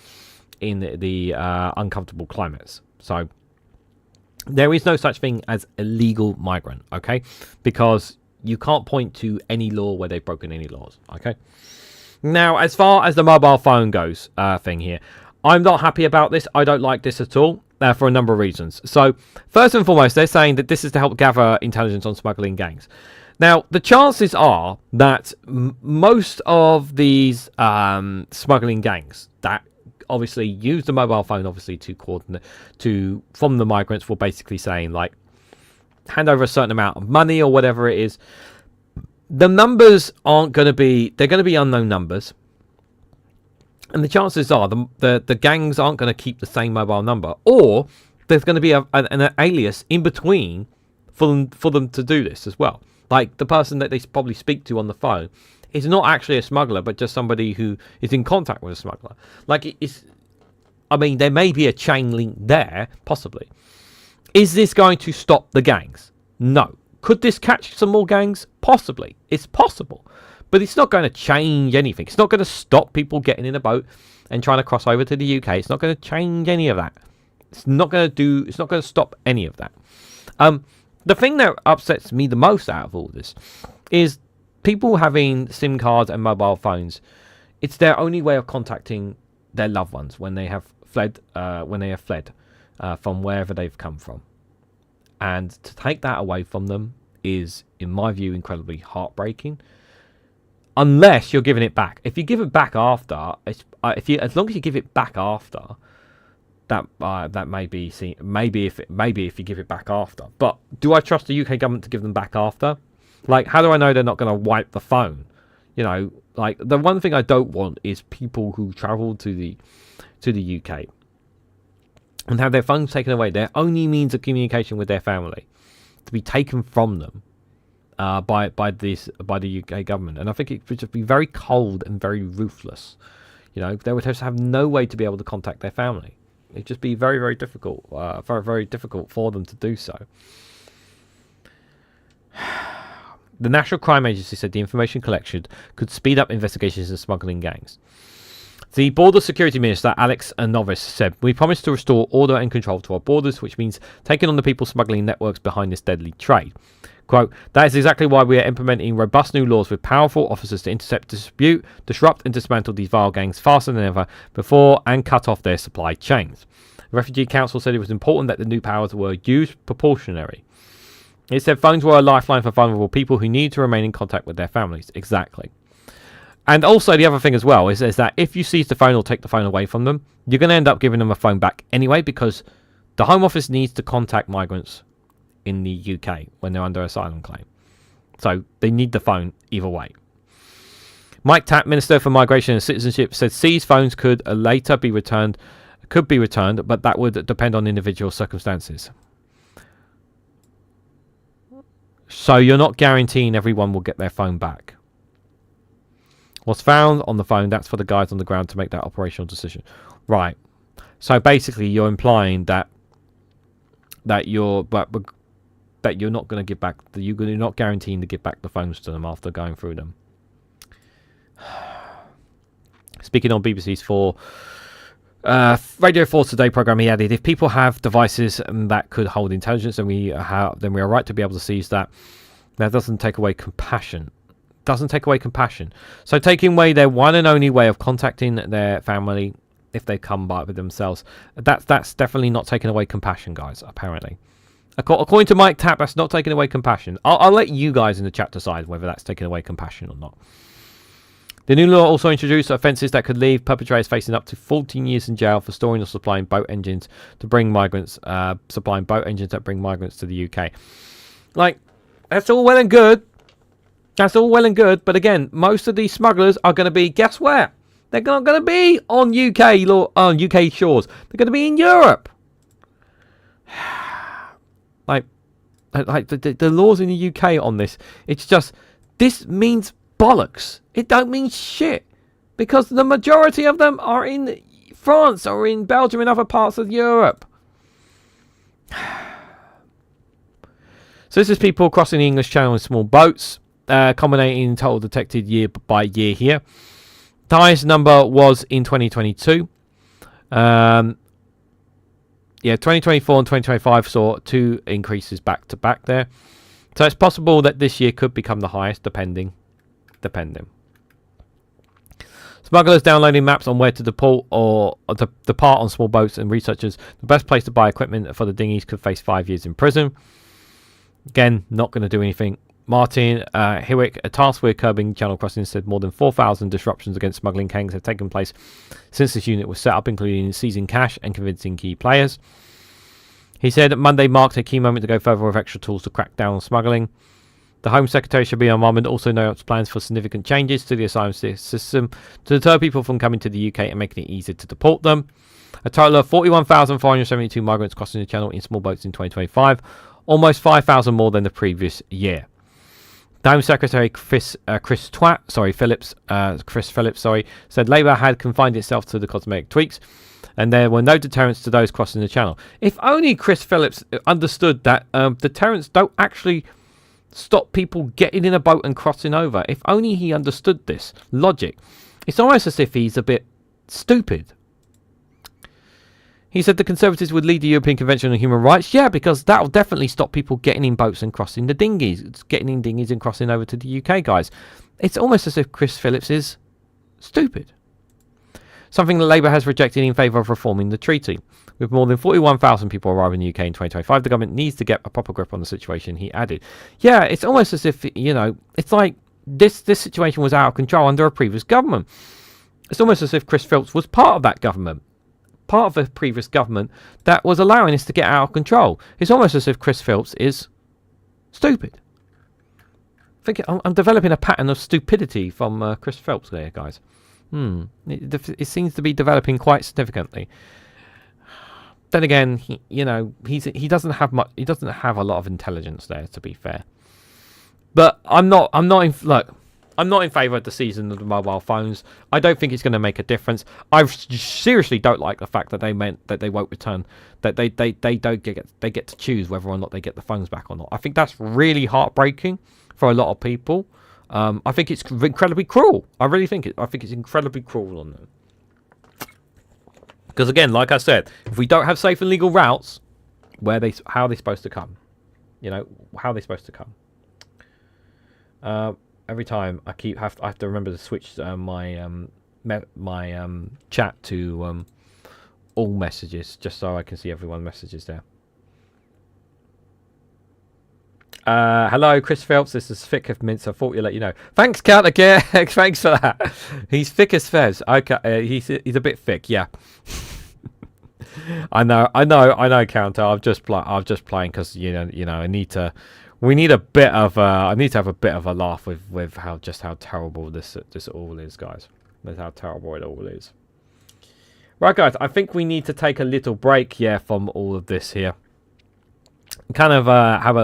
in the uncomfortable climates. So, there is no such thing as illegal migrant, okay? Because you can't point to any law where they've broken any laws, okay? Now, as far as the mobile phone goes thing here, I'm not happy about this. I don't like this at all for a number of reasons. So, first and foremost, they're saying that this is to help gather intelligence on smuggling gangs. Now, the chances are that most of these smuggling gangs that obviously use the mobile phone, obviously, to coordinate from the migrants were basically saying, like, hand over a certain amount of money or whatever it is. The numbers aren't going to be... They're going to be unknown numbers. And the chances are the gangs aren't going to keep the same mobile number. Or there's going to be an alias in between for them to do this as well. Like, the person that they probably speak to on the phone is not actually a smuggler, but just somebody who is in contact with a smuggler. Like, I mean, there may be a chain link there, possibly. Is this going to stop the gangs? No. Could this catch some more gangs? Possibly. It's possible. But it's not going to change anything. It's not going to stop people getting in a boat and trying to cross over to the UK. It's not going to change any of that. It's not going to stop any of that. The thing that upsets me the most out of all this is people having SIM cards and mobile phones. It's their only way of contacting their loved ones when they have fled from wherever they've come from. And to take that away from them is, in my view, incredibly heartbreaking. Unless you're giving it back. If you give it back after, as long as you give it back after, that may be seen. Maybe if you give it back after. But do I trust the UK government to give them back after? Like, how do I know they're not going to wipe the phone? You know, like, the one thing I don't want is people who travel to the UK and have their phones taken away, their only means of communication with their family, to be taken from them by the UK government. And I think it would just be very cold and very ruthless. You know, they would just have no way to be able to contact their family. It'd just be very, very difficult, very difficult for them to do so. The National Crime Agency said the information collection could speed up investigations of smuggling gangs. The Border Security Minister, Alex Novis, said, "We promise to restore order and control to our borders, which means taking on the people smuggling networks behind this deadly trade." Quote, "That is exactly why we are implementing robust new laws with powerful officers to intercept, dispute, disrupt and dismantle these vile gangs faster than ever before and cut off their supply chains." The Refugee Council said it was important that the new powers were used proportionally. It said phones were a lifeline for vulnerable people who need to remain in contact with their families. Exactly. And also the other thing as well is that if you seize the phone or take the phone away from them, you're going to end up giving them a phone back anyway, because the Home Office needs to contact migrants in the UK when they're under asylum claim. So they need the phone either way. Mike Tapp, Minister for Migration and Citizenship, said seized phones could later be returned, but that would depend on individual circumstances. So you're not guaranteeing everyone will get their phone back. What's found on the phone, that's for the guys on the ground to make that operational decision. Right. So basically you're implying that you're not going to give back, you're not guaranteeing to give back the phones to them after going through them. Speaking on BBC's Radio 4 Today programme, he added, "If people have devices that could hold intelligence, then we are right to be able to seize that. That doesn't take away compassion. So taking away their one and only way of contacting their family if they come by with themselves, that's definitely not taking away compassion, guys, apparently. According to Mike Tapp, that's not taking away compassion. I'll let you guys in the chat decide whether that's taking away compassion or not. The new law also introduced offences that could leave perpetrators facing up to 14 years in jail for storing or supplying boat engines that bring migrants to the UK. Like, that's all well and good. But again, most of these smugglers are going to be, guess where? They're not going to be on UK shores. They're going to be in Europe. like the laws in the UK on this, it's just, this means bollocks. It don't mean shit, because the majority of them are in France or in Belgium and other parts of Europe. So this is people crossing the English Channel in small boats, culminating in total detected year by year here. The highest number was in 2022. 2024 and 2025 saw two increases back to back there. So it's possible that this year could become the highest, depending. Smugglers downloading maps on where to depart or depart on small boats, and researchers, the best place to buy equipment for the dinghies, could face 5 years in prison. Again, not going to do anything. Martin Hewick, a task with curbing channel crossings, said more than 4,000 disruptions against smuggling gangs have taken place since this unit was set up, including seizing cash and convincing key players. He said that Monday marked a key moment to go further with extra tools to crack down on smuggling. The Home Secretary Shabir Mahmood also notes plans for significant changes to the asylum system to deter people from coming to the UK and making it easier to deport them. A total of 41,472 migrants crossing the channel in small boats in 2025, almost 5,000 more than the previous year. The Home Secretary Chris Phillips said Labour had confined itself to the cosmetic tweaks and there were no deterrents to those crossing the channel. If only Chris Phillips understood that deterrents don't actually stop people getting in a boat and crossing over. If only he understood this logic. It's almost as if he's a bit stupid. He said the Conservatives would lead the European Convention on Human Rights. Yeah, because that'll definitely stop people getting in boats and crossing the dinghies. Getting in dinghies and crossing over to the UK, guys. It's almost as if Chris Phillips is stupid. Something that Labour has rejected in favour of reforming the treaty. With more than 41,000 people arriving in the UK in 2025, the government needs to get a proper grip on the situation, he added. Yeah, it's almost as if, you know, it's like this situation was out of control under a previous government. It's almost as if Chris Phillips was part of that government. Part of the previous government that was allowing this to get out of control. It's almost as if Chris Phillips is stupid. I'm developing a pattern of stupidity from Chris Phelps there, guys. It seems to be developing quite significantly. Then again, he doesn't have much. He doesn't have a lot of intelligence there, to be fair. But I'm not in favour of the season of the mobile phones. I don't think it's going to make a difference. I seriously don't like the fact that they meant that they won't return. That they get to choose whether or not they get the phones back or not. I think that's really heartbreaking for a lot of people. I think it's incredibly cruel. I really think it. I think it's incredibly cruel on them. Because again, like I said, if we don't have safe and legal routes, how are they supposed to come? You know, how are they supposed to come? Every time I have to remember to switch my chat to all messages, just so I can see everyone's messages there. Hello, Chris Phelps. This is thick of mints. I thought you'd let you know. Thanks, Counter. Thanks for that. He's thick as Fez. Okay, he's a bit thick. Yeah. I know, Counter. I'm just playing because I need to. We need a bit of. I need to have a bit of a laugh with how terrible this all is, guys. That's how terrible it all is. Right, guys. I think we need to take a little break here from all of this here. Kind of have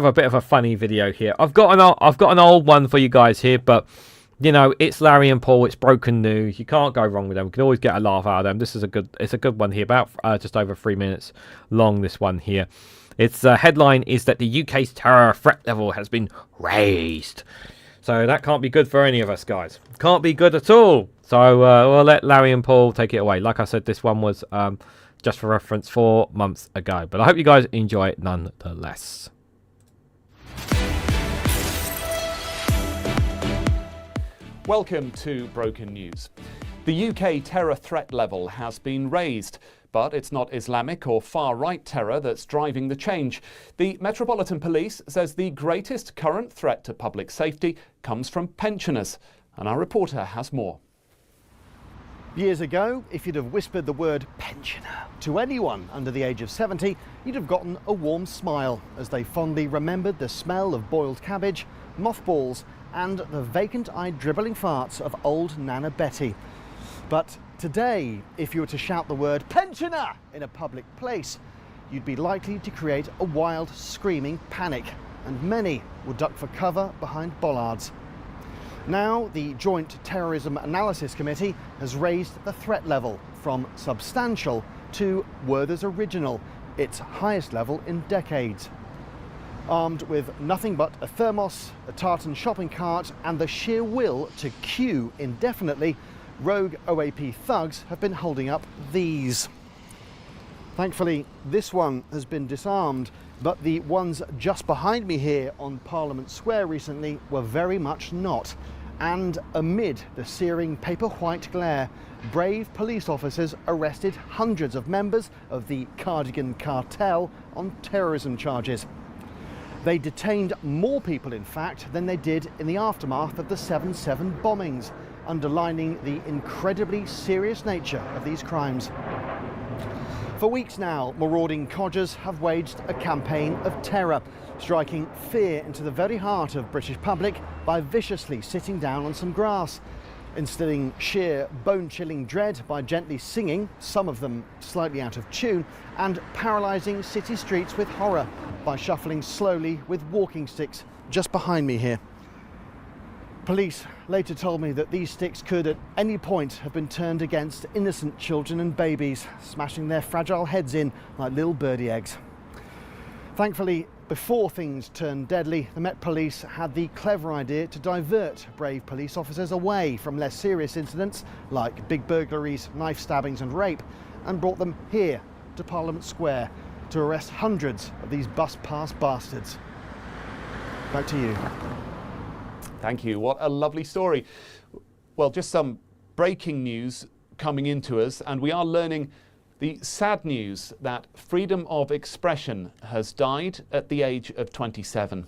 a bit of a funny video here. I've got an old one for you guys here, but it's Larry and Paul. It's broken news. You can't go wrong with them. We can always get a laugh out of them. This is it's a good one here, about just over 3 minutes long. This one here. Its headline is that the UK's terror threat level has been raised. So that can't be good for any of us, guys. Can't be good at all. So we'll let Larry and Paul take it away. Like I said, this one was just for reference 4 months ago. But I hope you guys enjoy it nonetheless. Welcome to Broken News. The UK terror threat level has been raised, but it's not Islamic or far-right terror that's driving the change. The Metropolitan Police says the greatest current threat to public safety comes from pensioners, and our reporter has more. Years ago, if you'd have whispered the word pensioner to anyone under the age of 70, you'd have gotten a warm smile as they fondly remembered the smell of boiled cabbage, mothballs, and the vacant-eyed dribbling farts of old Nana Betty. But today, if you were to shout the word pensioner in a public place, you'd be likely to create a wild, screaming panic, and many would duck for cover behind bollards. Now, the Joint Terrorism Analysis Committee has raised the threat level from substantial to Werther's Original, its highest level in decades. Armed with nothing but a thermos, a tartan shopping cart, and the sheer will to queue indefinitely, rogue OAP thugs have been holding up these. Thankfully, this one has been disarmed, but the ones just behind me here on Parliament Square recently were very much not. And amid the searing paper white glare, brave police officers arrested hundreds of members of the Cardigan Cartel on terrorism charges. They detained more people, in fact, than they did in the aftermath of the 7/7 bombings, underlining the incredibly serious nature of these crimes. For weeks now, marauding codgers have waged a campaign of terror, striking fear into the very heart of British public by viciously sitting down on some grass, instilling sheer bone-chilling dread by gently singing, some of them slightly out of tune, and paralysing city streets with horror by shuffling slowly with walking sticks just behind me here. Police later told me that these sticks could at any point have been turned against innocent children and babies, smashing their fragile heads in like little birdie eggs. Thankfully, Before things turned deadly, the Met Police had the clever idea to divert brave police officers away from less serious incidents like big burglaries, knife stabbings and rape, and brought them here to Parliament Square to arrest hundreds of these bus-pass bastards. Back to you. Thank you. What a lovely story. Well, just some breaking news coming into us, and we are learning the sad news that freedom of expression has died at the age of 27.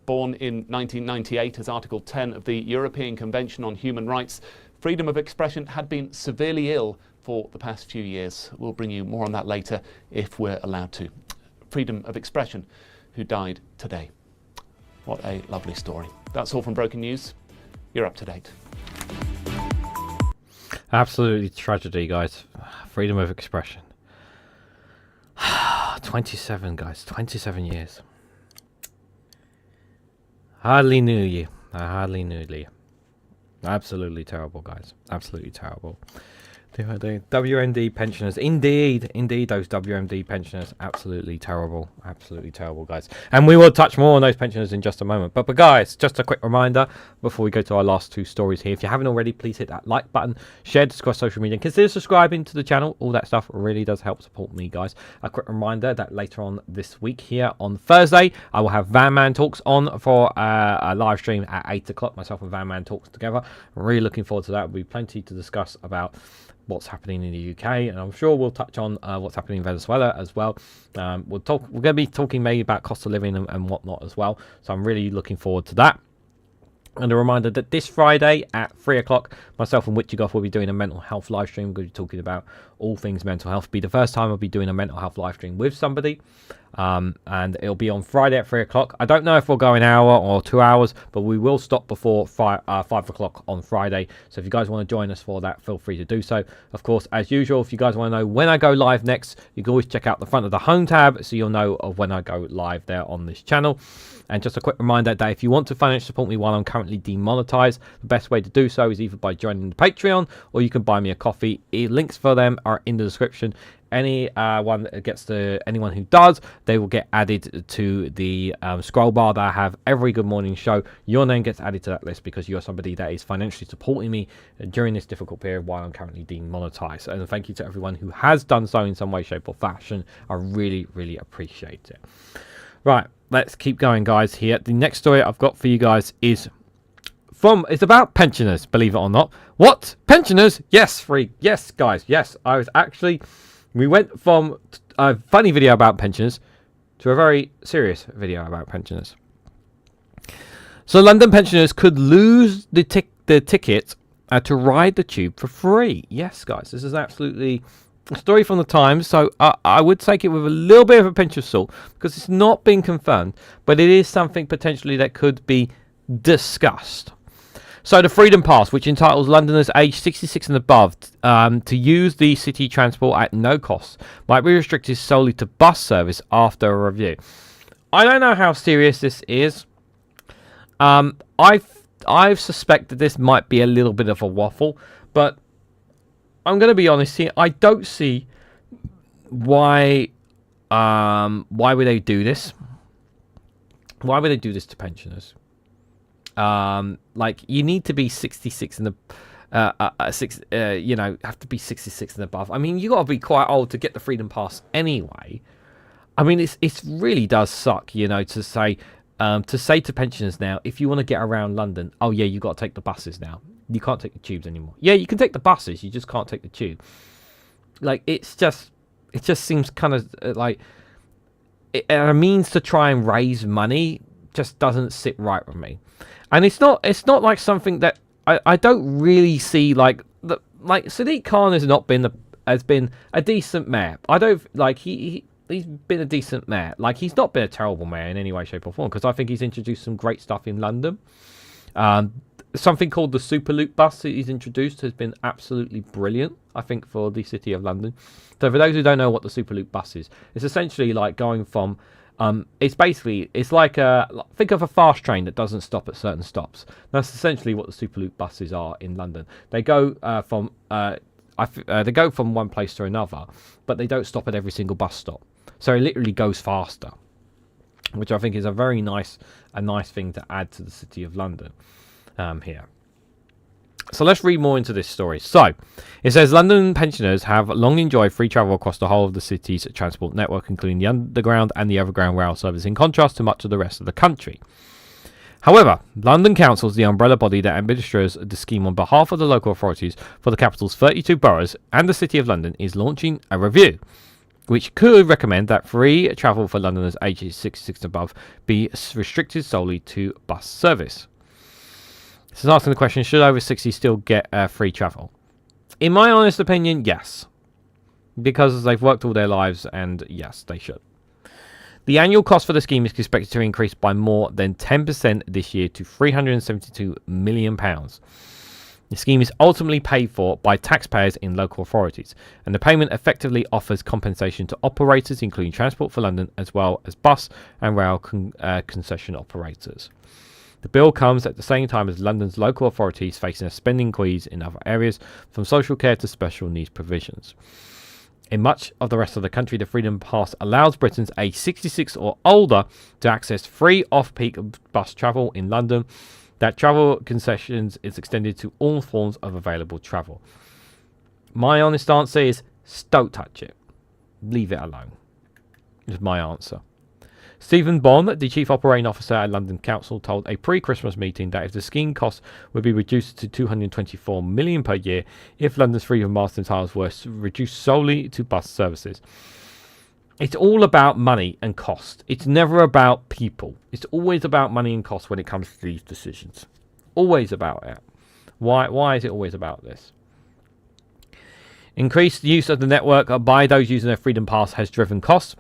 Born in 1998 as Article 10 of the European Convention on Human Rights, freedom of expression had been severely ill for the past few years. We'll bring you more on that later if we're allowed to. Freedom of expression, who died today. What a lovely story. That's all from Broken News. You're up to date. Absolutely tragedy, guys. Freedom of expression. 27, guys. 27 years. Hardly knew you. I hardly knew you. Absolutely terrible, guys. Absolutely terrible. The WMD pensioners, indeed, those WMD pensioners, absolutely terrible, guys. And we will touch more on those pensioners in just a moment. But guys, just a quick reminder before we go to our last two stories here. If you haven't already, please hit that like button, share this across social media, and consider subscribing to the channel. All that stuff really does help support me, guys. A quick reminder that later on this week here on Thursday, I will have Van Man Talks on for a live stream at 8 o'clock. Myself and Van Man Talks together. I'm really looking forward to that. There'll be plenty to discuss about what's happening in the UK, and I'm sure we'll touch on what's happening in Venezuela as well. We're going to be talking maybe about cost of living and whatnot as well, so I'm really looking forward to that. And a reminder that this Friday at 3 o'clock, myself and Witchigoff will be doing a mental health live stream. We're going to be talking about all things mental health. It'll be the first time I'll be doing a mental health live stream with somebody. And it'll be on Friday at 3 o'clock. I don't know if we'll go an hour or 2 hours, but we will stop before 5 o'clock on Friday. So if you guys want to join us for that, feel free to do so. Of course, as usual, if you guys want to know when I go live next, you can always check out the front of the home tab so you'll know of when I go live there on this channel. And just a quick reminder that if you want to financially support me while I'm currently demonetized, the best way to do so is either by joining the Patreon or you can buy me a coffee. Links for them are in the description. Anyone who does, they will get added to the scroll bar that I have every Good Morning show. Your name gets added to that list because you're somebody that is financially supporting me during this difficult period while I'm currently demonetized. And thank you to everyone who has done so in some way, shape or fashion. I really, really appreciate it. Right, let's keep going, guys. Here, the next story I've got for you guys is it's about pensioners, believe it or not. What? Pensioners? Yes, yes, guys, yes. We went from a funny video about pensioners to a very serious video about pensioners. So London pensioners could lose the ticket to ride the tube for free. Yes, guys, this is absolutely a story from the Times. So I would take it with a little bit of a pinch of salt because it's not been confirmed, but it is something potentially that could be discussed. So the Freedom Pass, which entitles Londoners aged 66 and above to use the city transport at no cost, might be restricted solely to bus service after a review. I don't know how serious this is. I suspect that this might be a little bit of a waffle, but I'm going to be honest here. I don't see why would they do this? Why would they do this to pensioners? Like you need to be 66 and have to be 66 and above. I mean, you got to be quite old to get the Freedom Pass anyway. I mean, it really does suck, to say to pensioners now, if you want to get around London, oh yeah, you got to take the buses now. You can't take the tubes anymore. Yeah, you can take the buses, you just can't take the tube. Like it just seems kind of like a means to try and raise money just doesn't sit right with me. And it's not like something that I don't really see like Sadiq Khan has been a decent mayor. I don't like he's been a decent mayor. Like he's not been a terrible mayor in any way, shape or form because I think he's introduced some great stuff in London. Something called the Superloop bus that he's introduced has been absolutely brilliant, I think, for the City of London. So for those who don't know what the Superloop bus is, it's essentially like going from it's like think of a fast train that doesn't stop at certain stops. That's essentially what the Superloop buses are in London. They go from one place to another, but they don't stop at every single bus stop. So it literally goes faster. which I think is a nice thing to add to the City of London here. So let's read more into this story. So it says London pensioners have long enjoyed free travel across the whole of the city's transport network, including the underground and the overground rail service, in contrast to much of the rest of the country. However, London Council is the umbrella body that administers the scheme on behalf of the local authorities for the capital's 32 boroughs, and the City of London is launching a review which could recommend that free travel for Londoners aged 66 and above be restricted solely to bus service. This is asking the question, should over 60 still get free travel? In my honest opinion, yes. Because they've worked all their lives, and yes, they should. The annual cost for the scheme is expected to increase by more than 10% this year to £372 million. The scheme is ultimately paid for by taxpayers in local authorities, and the payment effectively offers compensation to operators, including Transport for London, as well as bus and rail concession operators. The bill comes at the same time as London's local authorities facing a spending squeeze in other areas, from social care to special needs provisions. In much of the rest of the country, the Freedom Pass allows Britons aged 66 or older to access free off-peak bus travel in London. That travel concessions is extended to all forms of available travel. My honest answer is, don't touch it. Leave it alone. Is my answer. Stephen Bond, the Chief Operating Officer at London Council, told a pre-Christmas meeting that if the scheme costs would be reduced to £224 million per year if London's Freedom Pass entitlements were reduced solely to bus services. It's all about money and cost. It's never about people. It's always about money and cost when it comes to these decisions. Always about it. Why is it always about this? Increased use of the network by those using their Freedom Pass has driven costs,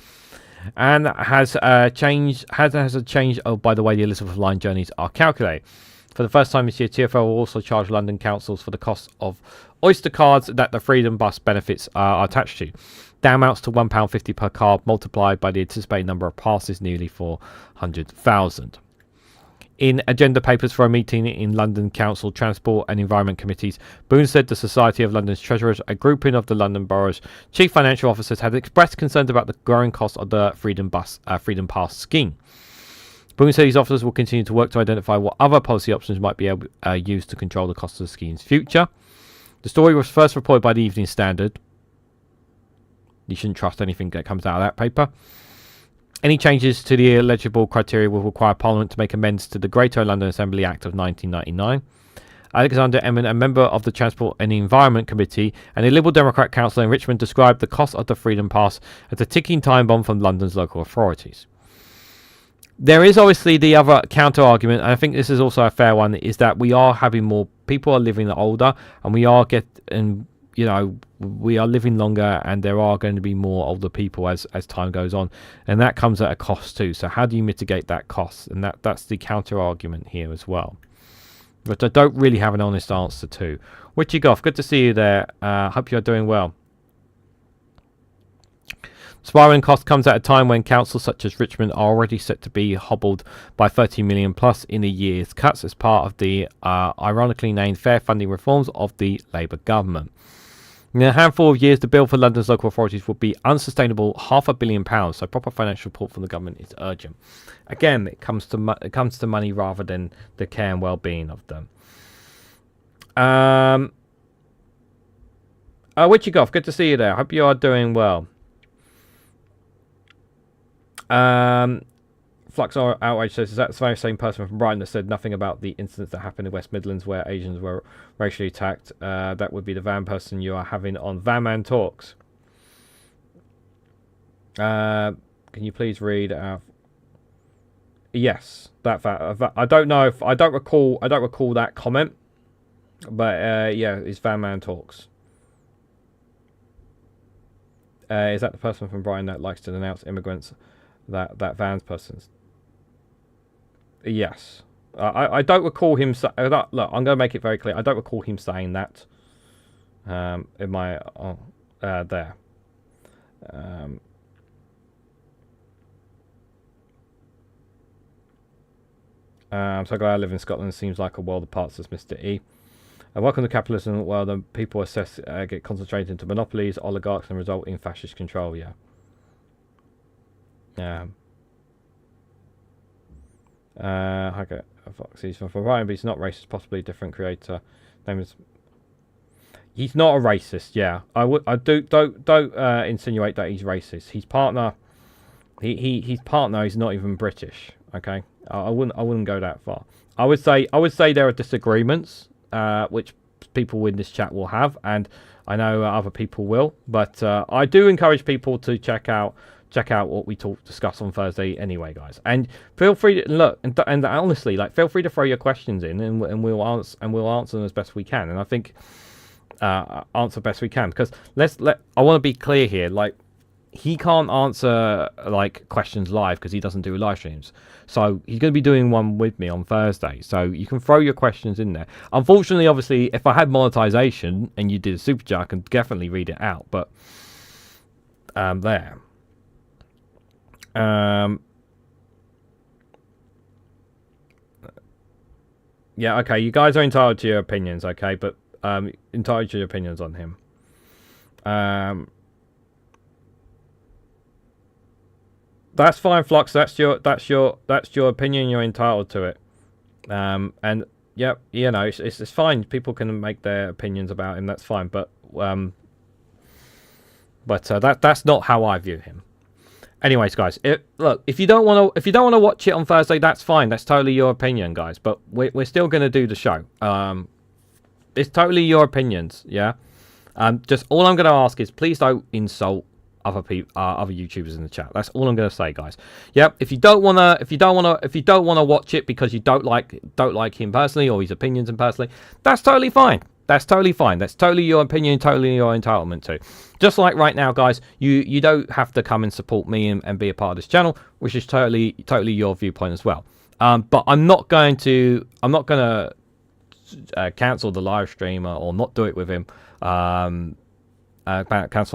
and has a change by the way the Elizabeth Line journeys are calculated. For the first time this year, TfL will also charge London councils for the cost of Oyster cards that the Freedom Bus benefits are attached to. That amounts to £1.50 per card, multiplied by the anticipated number of passes, nearly 400,000. In agenda papers for a meeting in London Council Transport and Environment Committees, Boone said the Society of London's Treasurers, a grouping of the London Borough's chief financial officers, had expressed concerns about the growing cost of the Freedom Pass scheme. Boone said these officers will continue to work to identify what other policy options might be used to control the cost of the scheme's future. The story was first reported by the Evening Standard. You shouldn't trust anything that comes out of that paper. Any changes to the eligible criteria will require Parliament to make amends to the Greater London Assembly Act of 1999. Alexander Emmon, a member of the Transport and Environment Committee and a Liberal Democrat councillor in Richmond, described the cost of the Freedom Pass as a ticking time bomb from London's local authorities. There is obviously the other counter argument, and I think this is also a fair one, is that we are having more people are living older, and we are we are living longer, and there are going to be more older people as time goes on, and that comes at a cost too. So how do you mitigate that cost? And that's the counter argument here as well, but I don't really have an honest answer to. Witchy Goff, good to see you there. Hope you're doing well. Spiralling cost comes at a time when councils such as Richmond are already set to be hobbled by 30 million plus in a year's cuts as part of the ironically named fair funding reforms of the Labour government. In a handful of years, the bill for London's local authorities will be unsustainable, £500 million. So proper financial support from the government is urgent. Again, it comes to money rather than the care and well-being of them. Witchy Goff, good to see you there. Hope you are doing well. Flux Outrage says, is that the very same person from Brighton that said nothing about the incidents that happened in West Midlands where Asians were racially attacked? That would be the van person you are having on Van Man Talks. Can you please read out? Yes, that I don't know if I don't recall that comment, but yeah, it's Van Man Talks. Is that the person from Brighton that likes to denounce immigrants? That Van's person's. Yes. I don't recall him look, I'm going to make it very clear. I don't recall him saying that. In my there. I'm so glad I live in Scotland. It seems like a world apart, says Mr. E. Welcome to capitalism, where the people get concentrated into monopolies, oligarchs, and result in fascist control. Yeah. Okay, Foxy's from Ryan, but he's not racist. Possibly a different creator. Name is. He's not a racist. Yeah, don't insinuate that he's racist. His partner, his partner is not even British. Okay, I wouldn't go that far. I would say there are disagreements, which people in this chat will have, and I know other people will. But I do encourage people to check out what we discuss on Thursday anyway, guys. And feel free to look and honestly, like, feel free to throw your questions in, and we'll answer them as best we can. And I think answer best we can, because I want to be clear here. Like, he can't answer like questions live because he doesn't do live streams. So he's going to be doing one with me on Thursday. So you can throw your questions in there. Unfortunately, obviously, if I had monetization and you did a super chat, I can definitely read it out. But there. Yeah, okay. You guys are entitled to your opinions, okay? But entitled to your opinions on him. That's fine, Flux. That's your opinion. You're entitled to it. And yep, you know, it's fine. People can make their opinions about him. That's fine. But that's not how I view him. Anyways, guys, look, if you don't want to watch it on Thursday, that's fine. That's totally your opinion, guys. But we're still going to do the show. It's totally your opinions. Yeah. Just all I'm going to ask is, please don't insult other people, other YouTubers in the chat. That's all I'm going to say, guys. Yep. If you don't want to watch it because you don't like him personally or his opinions personally, that's totally fine. That's totally fine. That's totally your opinion, totally your entitlement to. Just like right now, guys, you don't have to come and support me and be a part of this channel, which is totally your viewpoint as well. But I'm not going to cancel the live stream or not do it with him. Cancel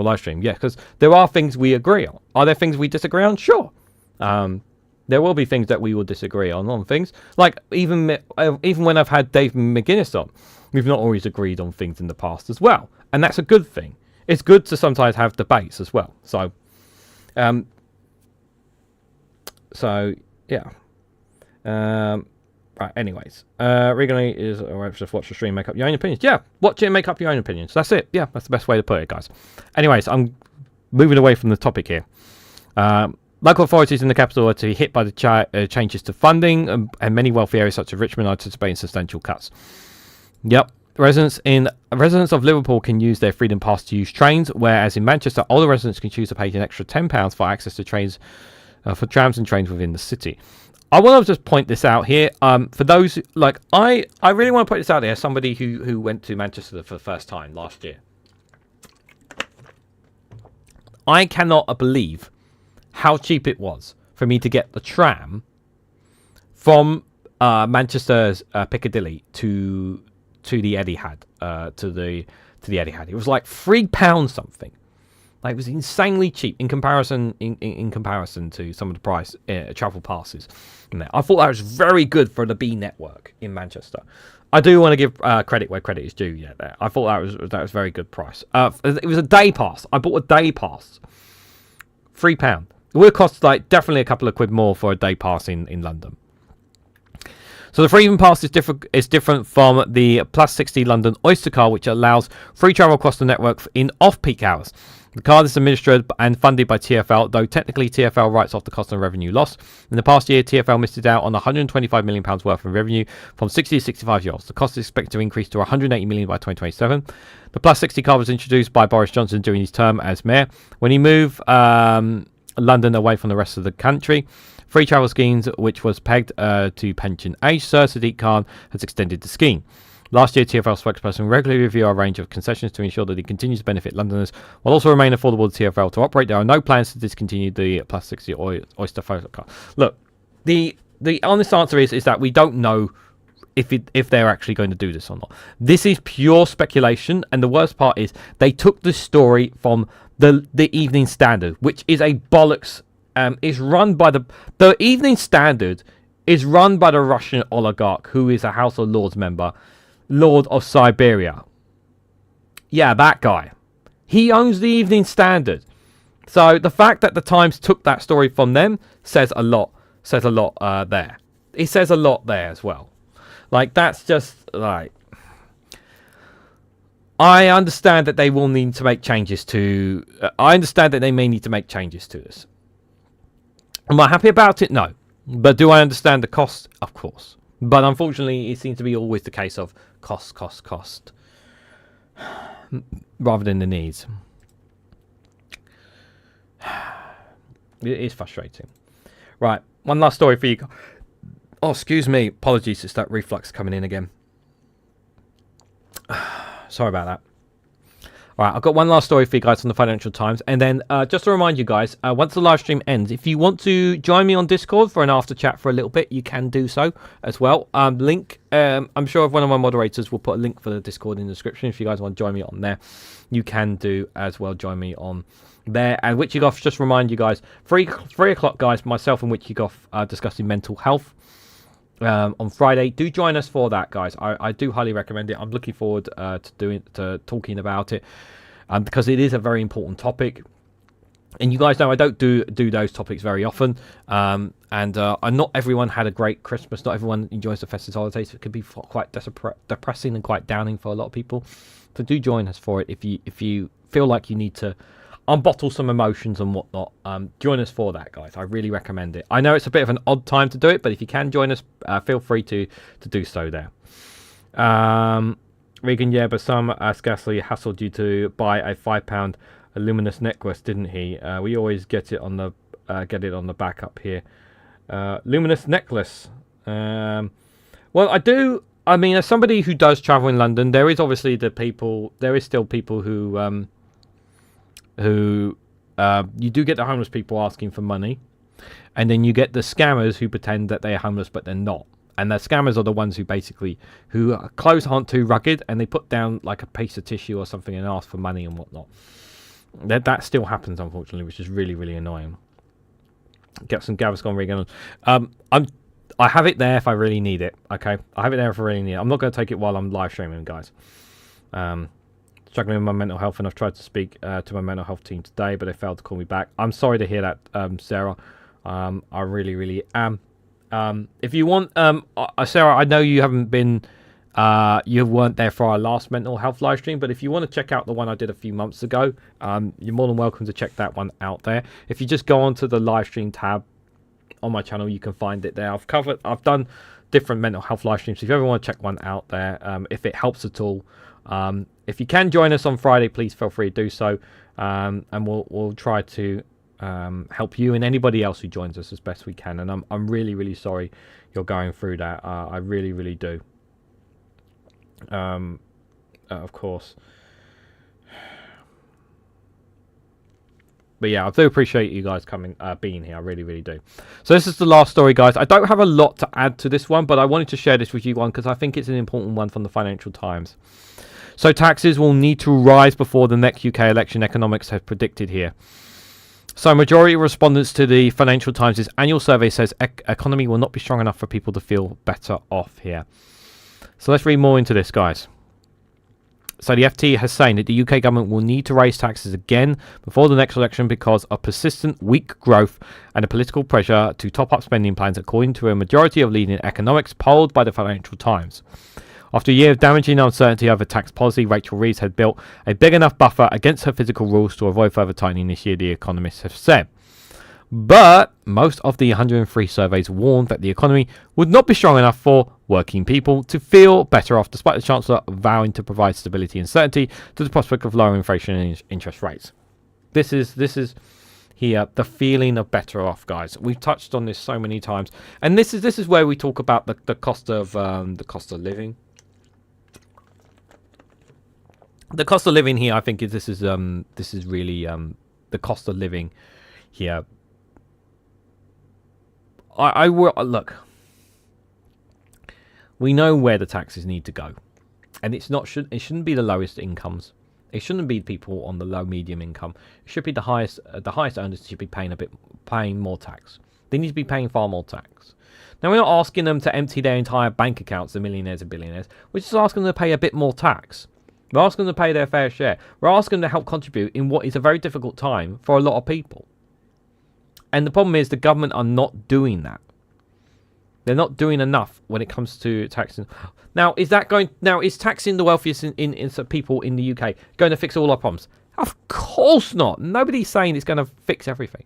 live stream, yeah, because there are things we agree on. Are there things we disagree on? Sure. There will be things that we will disagree on things. Like even when I've had Dave McGuinness on, we've not always agreed on things in the past as well, and that's a good thing. It's good to sometimes have debates as well. So yeah. Right, anyways, Reganelite is just watch the stream, make up your own opinions. Yeah, watch it and make up your own opinions. That's it. Yeah, that's the best way to put it, guys. Anyways, I'm moving away from the topic here. Local authorities in the capital are to be hit by the changes to funding, and many wealthy areas such as Richmond are anticipating substantial cuts. Yep. Residents of Liverpool can use their Freedom Pass to use trains, whereas in Manchester, older residents can choose to pay an extra £10 for access to trains, for trams and trains within the city. I want to just point this out here. For those, like, I really want to put this out there as somebody who went to Manchester for the first time last year. I cannot believe how cheap it was for me to get the tram from Manchester's Piccadilly to the Etihad, to the Etihad. It was like £3 something. Like, it was insanely cheap in comparison to some of the price travel passes in there. I thought that was very good for the B network in Manchester. I do want to give credit where credit is due. Yeah, there. I thought that was very good price. It was a day pass. I bought a day pass, £3. It would cost like definitely a couple of quid more for a day pass in London. So the Freedom Pass is different from the Plus 60 London Oyster card, which allows free travel across the network in off-peak hours. The card is administered and funded by TfL, though technically TfL writes off the cost and revenue loss. In the past year, TfL missed out on £125 million worth of revenue from 60 to 65-year-olds. The cost is expected to increase to £180 million by 2027. The Plus 60 card was introduced by Boris Johnson during his term as mayor, when he moved London away from the rest of the country. Free travel schemes, which was pegged to pension age. Sir Sadiq Khan has extended the scheme. Last year, TfL spokesperson regularly reviewed a range of concessions to ensure that it continues to benefit Londoners while also remain affordable to TfL to operate. There are no plans to discontinue the Plus 60 Oyster photo card. Look, the honest answer is that we don't know if they're actually going to do this or not. This is pure speculation, and the worst part is they took the story from the Evening Standard, which is a bollocks. Is run by the Evening Standard is run by the Russian oligarch who is a House of Lords member, Lord of Siberia. Yeah, that guy. He owns the Evening Standard. So the fact that the Times took that story from them says a lot. Says a lot there. it says a lot there as well. Like, that's just like, I understand that they will need to make changes to. I understand that they may need to make changes to this. Am I happy about it? No. But do I understand the cost? Of course. But unfortunately, it seems to be always the case of cost, rather than the needs. It is frustrating. Right, one last story for you. Oh, excuse me. Apologies, it's that reflux coming in again. Sorry about that. All right, I've got one last story for you guys from the Financial Times. And then just to remind you guys, once the live stream ends, if you want to join me on Discord for an after chat for a little bit, you can do so as well. Link, I'm sure one of my moderators will put a link for the Discord in the description. If you guys want to join me on there, you can do as well. Join me on there. And Witchy Goff, just remind you guys, 3 o'clock, guys, myself and Witchy Goff discussing mental health. On Friday, do join us for that, guys. I do highly recommend it. I'm looking forward to talking about it, because it is a very important topic. And you guys know I don't do those topics very often. And not everyone had a great Christmas. Not everyone enjoys the festive holidays. It could be quite depressing and quite downing for a lot of people. So do join us for it if you feel like you need to unbottle some emotions and whatnot. Join us for that, guys. I really recommend it. I know it's a bit of an odd time to do it, but if you can join us, feel free to do so there. Regan, yeah, but some scarcely hassled you to buy a £5 luminous necklace, didn't he? We always get it on the back up here. Luminous necklace. Well, I do. I mean, as somebody who does travel in London, there is obviously there is still people who you do get the homeless people asking for money, and then you get the scammers who pretend that they are homeless but they're not. And the scammers are the ones who clothes aren't too rugged, and they put down like a piece of tissue or something and ask for money and whatnot. That still happens, unfortunately, which is really, really annoying. Get some Gaviscon Regan. I have it there if I really need it. Okay, I have it there if I really need it. I'm not going to take it while I'm live streaming, guys. Struggling with my mental health, and I've tried to speak to my mental health team today, but they failed to call me back. I'm sorry to hear that, Sarah. I really, really am. If you want, Sarah, I know you haven't been, you weren't there for our last mental health live stream, but if you want to check out the one I did a few months ago, you're more than welcome to check that one out there. If you just go onto the live stream tab on my channel, you can find it there. I've done different mental health live streams. So if you ever want to check one out there, if it helps at all, if you can join us on Friday, please feel free to do so, and we'll try to help you and anybody else who joins us as best we can. And I'm really, really sorry you're going through that. I really, really do. Of course. But yeah, I do appreciate you guys being here. I really, really do. So this is the last story, guys. I don't have a lot to add to this one, but I wanted to share this with you because I think it's an important one from the Financial Times. So taxes will need to rise before the next UK election, economics have predicted here. So majority of respondents to the Financial Times' annual survey says economy will not be strong enough for people to feel better off here. So let's read more into this, guys. So the FT has saying that the UK government will need to raise taxes again before the next election because of persistent weak growth and the political pressure to top up spending plans, according to a majority of leading economics polled by the Financial Times. After a year of damaging uncertainty over tax policy, Rachel Reeves had built a big enough buffer against her physical rules to avoid further tightening this year, the economists have said. But most of the 103 surveys warned that the economy would not be strong enough for working people to feel better off, despite the Chancellor vowing to provide stability and certainty to the prospect of lower inflation and interest rates. This is here the feeling of better off, guys. We've touched on this so many times, and this is where we talk about the cost of living. The cost of living here, I think, this is really the cost of living here. I will look. We know where the taxes need to go, and it shouldn't be the lowest incomes. It shouldn't be people on the low medium income. It should be the highest earners should be paying more tax. They need to be paying far more tax. Now, we're not asking them to empty their entire bank accounts, the millionaires and billionaires. We're just asking them to pay a bit more tax. We're asking them to pay their fair share. We're asking them to help contribute in what is a very difficult time for a lot of people. And the problem is the government are not doing that. They're not doing enough when it comes to taxing. Now, is taxing the wealthiest in people in the UK going to fix all our problems? Of course not. Nobody's saying it's going to fix everything.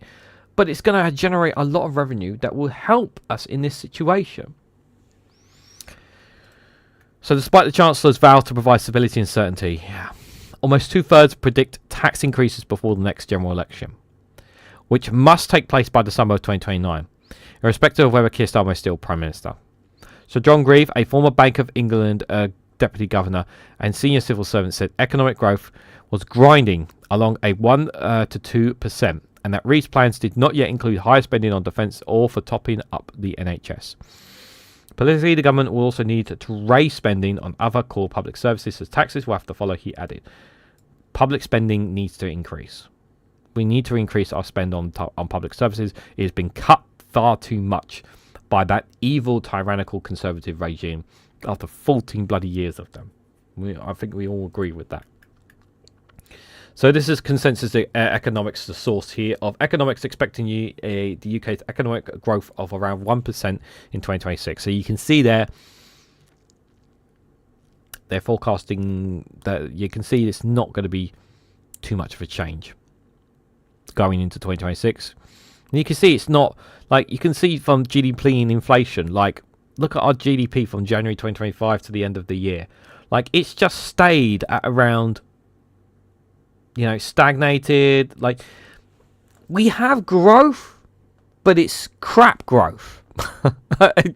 But it's going to generate a lot of revenue that will help us in this situation. So despite the Chancellor's vow to provide stability and certainty, almost 2/3 predict tax increases before the next general election, which must take place by the summer of 2029, irrespective of whether Keir Starmer is still Prime Minister. So John Grieve, a former Bank of England Deputy Governor and senior civil servant, said economic growth was grinding along a 1 to 2%, and that Reeve's plans did not yet include higher spending on defence or for topping up the NHS. Politically, the government will also need to raise spending on other core public services, as taxes will have to follow, he added. Public spending needs to increase. We need to increase our spend on public services. It has been cut far too much by that evil, tyrannical Conservative regime after 14 bloody years of them. I think we all agree with that. So this is Consensus Economics, the source here of economics, expecting the UK's economic growth of around 1% in 2026. So you can see there, they're forecasting that you can see it's not going to be too much of a change going into 2026. And you can see it's not, like, you can see from GDP and inflation, like, look at our GDP from January 2025 to the end of the year. Like, it's just stayed at around, stagnated. Like, we have growth, but it's crap growth.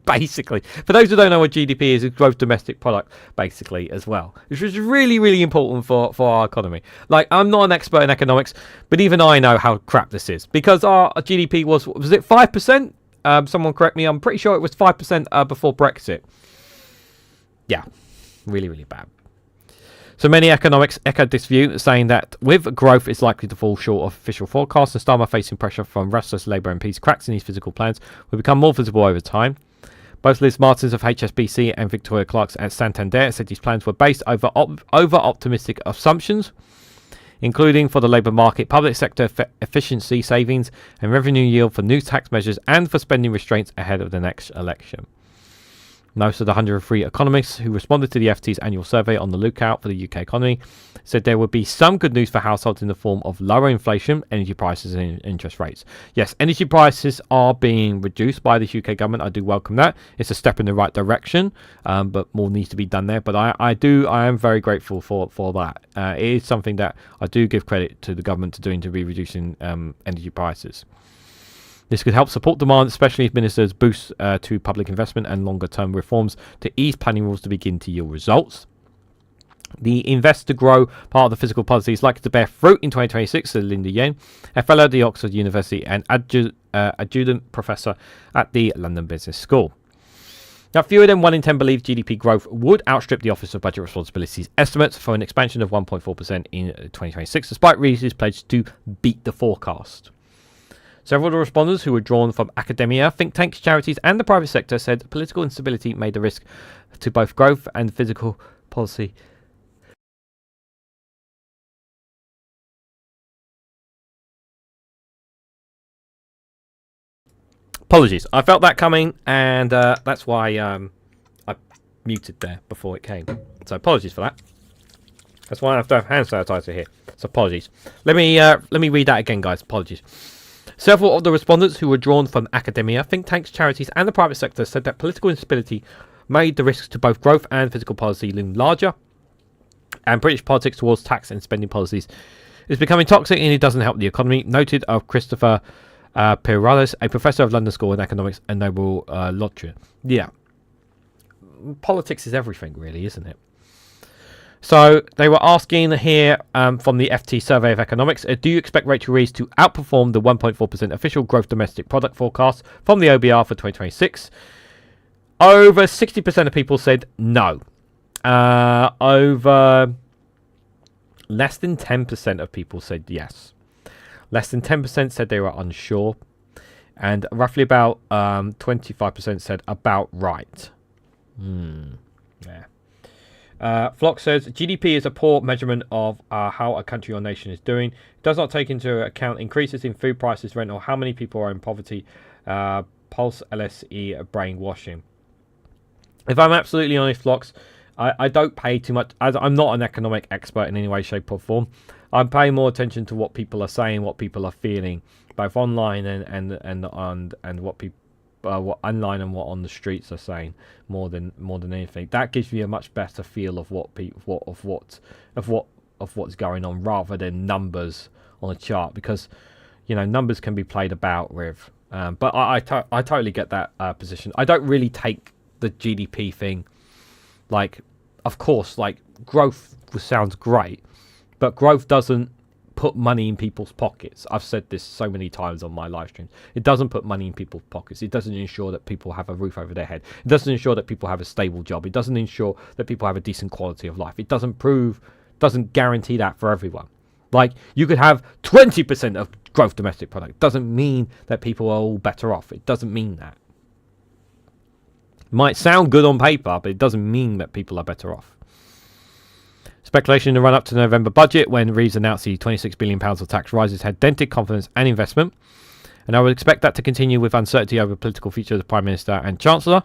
Basically, for those who don't know what GDP is, it's gross domestic product, basically, as well, which is really, really important for our economy. Like, I'm not an expert in economics, but even I know how crap this is, because our GDP was it 5%? Someone correct me. I'm pretty sure it was 5% before Brexit. Yeah, really, really bad. So many economics echoed this view, saying that with growth is likely to fall short of official forecasts, and Starmer facing pressure from restless Labour MPs, cracks in his physical plans will become more visible over time. Both Liz Martins of HSBC and Victoria Clark's at Santander said these plans were based over optimistic assumptions, including for the labour market, public sector efficiency savings and revenue yield for new tax measures and for spending restraints ahead of the next election. Most of the 103 economists who responded to the FT's annual survey on the lookout for the UK economy said there would be some good news for households in the form of lower inflation, energy prices and interest rates. Yes, energy prices are being reduced by the UK government. I do welcome that. It's a step in the right direction, but more needs to be done there. But I am very grateful for that. It is something that I do give credit to the government to doing, to be reducing energy prices. This could help support demand, especially if ministers boost to public investment and longer-term reforms to ease planning rules to begin to yield results. The invest to grow part of the fiscal policy is likely to bear fruit in 2026, said Linda Yen, a fellow at the Oxford University and adjunct professor at the London Business School. Now, fewer than 1 in 10 believe GDP growth would outstrip the Office of Budget Responsibility's estimates for an expansion of 1.4% in 2026, despite Reeves' pledge to beat the forecast. Several of the respondents, who were drawn from academia, think tanks, charities and the private sector, said political instability made the risk to both growth and fiscal policy apologies. I felt that coming, and that's why I muted there before it came. So apologies for that. That's why I have to have hand sanitizer here. So apologies. Let me read that again, guys. Apologies. Several of the respondents, who were drawn from academia, think tanks, charities and the private sector, said that political instability made the risks to both growth and fiscal policy loom larger, and British politics towards tax and spending policies is becoming toxic and it doesn't help the economy, noted of Christopher Pirales, a professor of London School of Economics and Nobel laureate. Yeah, politics is everything, really, isn't it? So they were asking here from the FT Survey of Economics, do you expect Rachel Reeves to outperform the 1.4% official growth domestic product forecast from the OBR for 2026? Over 60% of people said no. Over less than 10% of people said yes. Less than 10% said they were unsure. And roughly about 25% said about right. Yeah. Flock says GDP is a poor measurement of how a country or nation is doing. It does not take into account increases in food prices, rent, or how many people are in poverty. Pulse LSE brainwashing. If I'm absolutely honest, Flocks, I don't pay too much. I'm not an economic expert in any way, shape, or form. I'm paying more attention to what people are saying, what people are feeling, both online and what people. What online and what on the streets are saying more than anything. That gives me a much better feel of what's going on, rather than numbers on a chart, because numbers can be played about with. But I totally get that position. I don't really take the GDP thing. Like, of course, like, growth sounds great, but growth doesn't put money in people's pockets. I've said this so many times on my live streams. It doesn't put money in people's pockets. It doesn't ensure that people have a roof over their head. It doesn't ensure that people have a stable job. It doesn't ensure that people have a decent quality of life. It doesn't guarantee that for everyone. Like, you could have 20% of gross domestic product. It doesn't mean that people are all better off. It doesn't mean that. It might sound good on paper, but it doesn't mean that people are better off. Speculation in the run-up to the November budget, when Reeves announced the £26 billion of tax rises, had dented confidence and investment. And I would expect that to continue with uncertainty over the political future of the Prime Minister and Chancellor.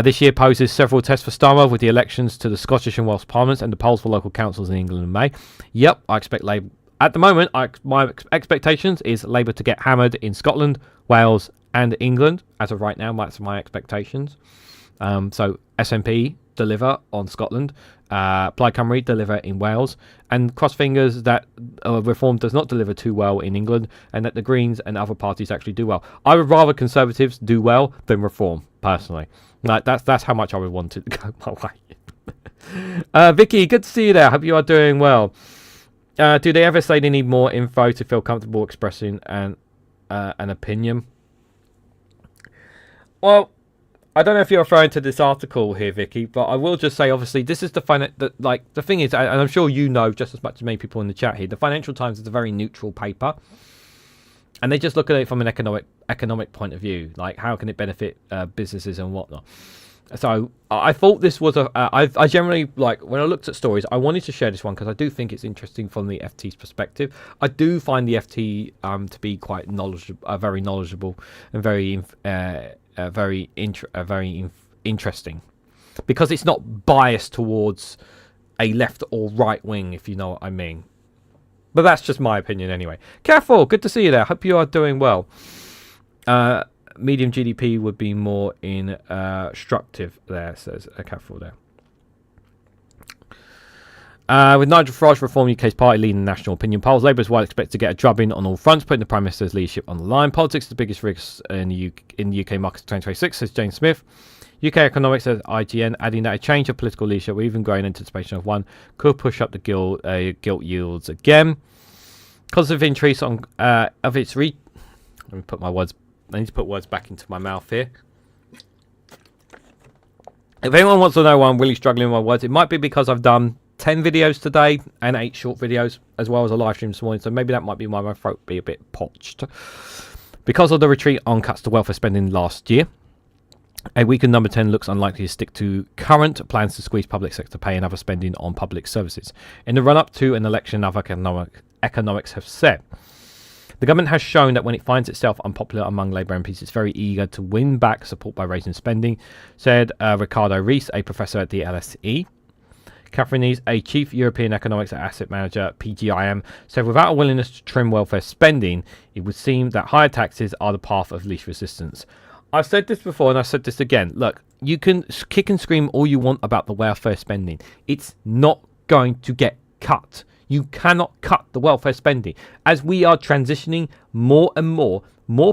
This year poses several tests for Starmer, with the elections to the Scottish and Welsh Parliaments and the polls for local councils in England in May. Yep, I expect Labour. At the moment, my expectations is Labour to get hammered in Scotland, Wales and England. As of right now, that's my expectations. So SNP deliver on Scotland, Plaid Cymru deliver in Wales, and cross fingers that Reform does not deliver too well in England, and that the Greens and other parties actually do well. I would rather Conservatives do well than Reform, personally. Like, that's how much I would want it to go my way. Vicky, good to see you there. Hope you are doing well. Do they ever say they need more info to feel comfortable expressing an opinion? Well, I don't know if you're referring to this article here, Vicky, but I will just say, obviously, this is the thing is, and I'm sure you know just as much as many people in the chat here, the Financial Times is a very neutral paper, and they just look at it from an economic point of view, like how can it benefit businesses and whatnot. So I thought this was I generally, like, when I looked at stories, I wanted to share this one because I do think it's interesting from the FT's perspective. I do find the FT to be quite very knowledgeable and very interesting, because it's not biased towards a left or right wing, if you know what I mean. But that's just my opinion anyway. Careful, good to see you there. Hope you are doing well. Medium GDP would be more instructive there, says Careful there. With Nigel Farage Reform UK's party leading national opinion polls, Labour is well expected to get a drubbing on all fronts, putting the Prime Minister's leadership on the line. Politics is the biggest risk in the UK market 2026, says Jane Smith. UK Economics, says IGN, adding that a change of political leadership, or even growing anticipation of one, could push up the gilt yields again. Positive increase on of its let me put my words. I need to put words back into my mouth here. If anyone wants to know why I'm really struggling with my words, it might be because I've done 10 videos today and 8 short videos, as well as a live stream this morning, so maybe that might be why my throat be a bit parched. Because of the retreat on cuts to welfare spending last year, a weakened number 10 looks unlikely to stick to current plans to squeeze public sector pay and other spending on public services. In the run-up to an election, other economics have said, the government has shown that when it finds itself unpopular among Labour MPs, it's very eager to win back support by raising spending, said Ricardo Rees, a professor at the LSE. Catherine East, a chief European economics asset manager at PGIM, said without a willingness to trim welfare spending, it would seem that higher taxes are the path of least resistance. I've said this before and I've said this again. Look, you can kick and scream all you want about the welfare spending. It's not going to get cut. You cannot cut the welfare spending. As we are transitioning more and more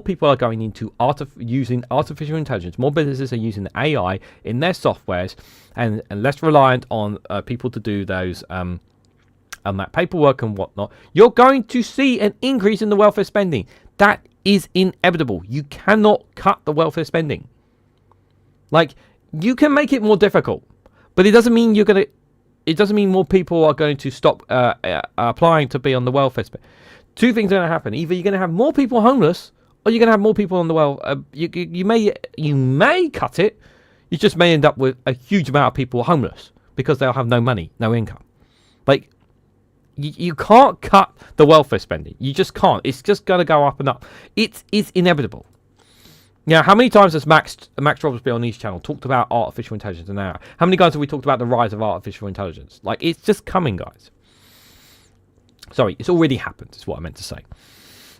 people are going into using artificial intelligence. More businesses are using AI in their softwares and less reliant on people to do those and that paperwork and whatnot. You're going to see an increase in the welfare spending. That is inevitable. You cannot cut the welfare spending. Like, you can make it more difficult, but it doesn't mean it doesn't mean more people are going to stop applying to be on the welfare. Two things are going to happen. Either you're going to have more people homeless, or you're going to have more people on the welfare. You may cut it. You just may end up with a huge amount of people homeless because they'll have no money, no income. Like, you can't cut the welfare spending. You just can't. It's just going to go up and up. It is inevitable. Yeah, how many times has Max Robertsby on his channel talked about artificial intelligence an hour? How many guys have we talked about the rise of artificial intelligence? Like, it's just coming, guys. Sorry, it's already happened, is what I meant to say.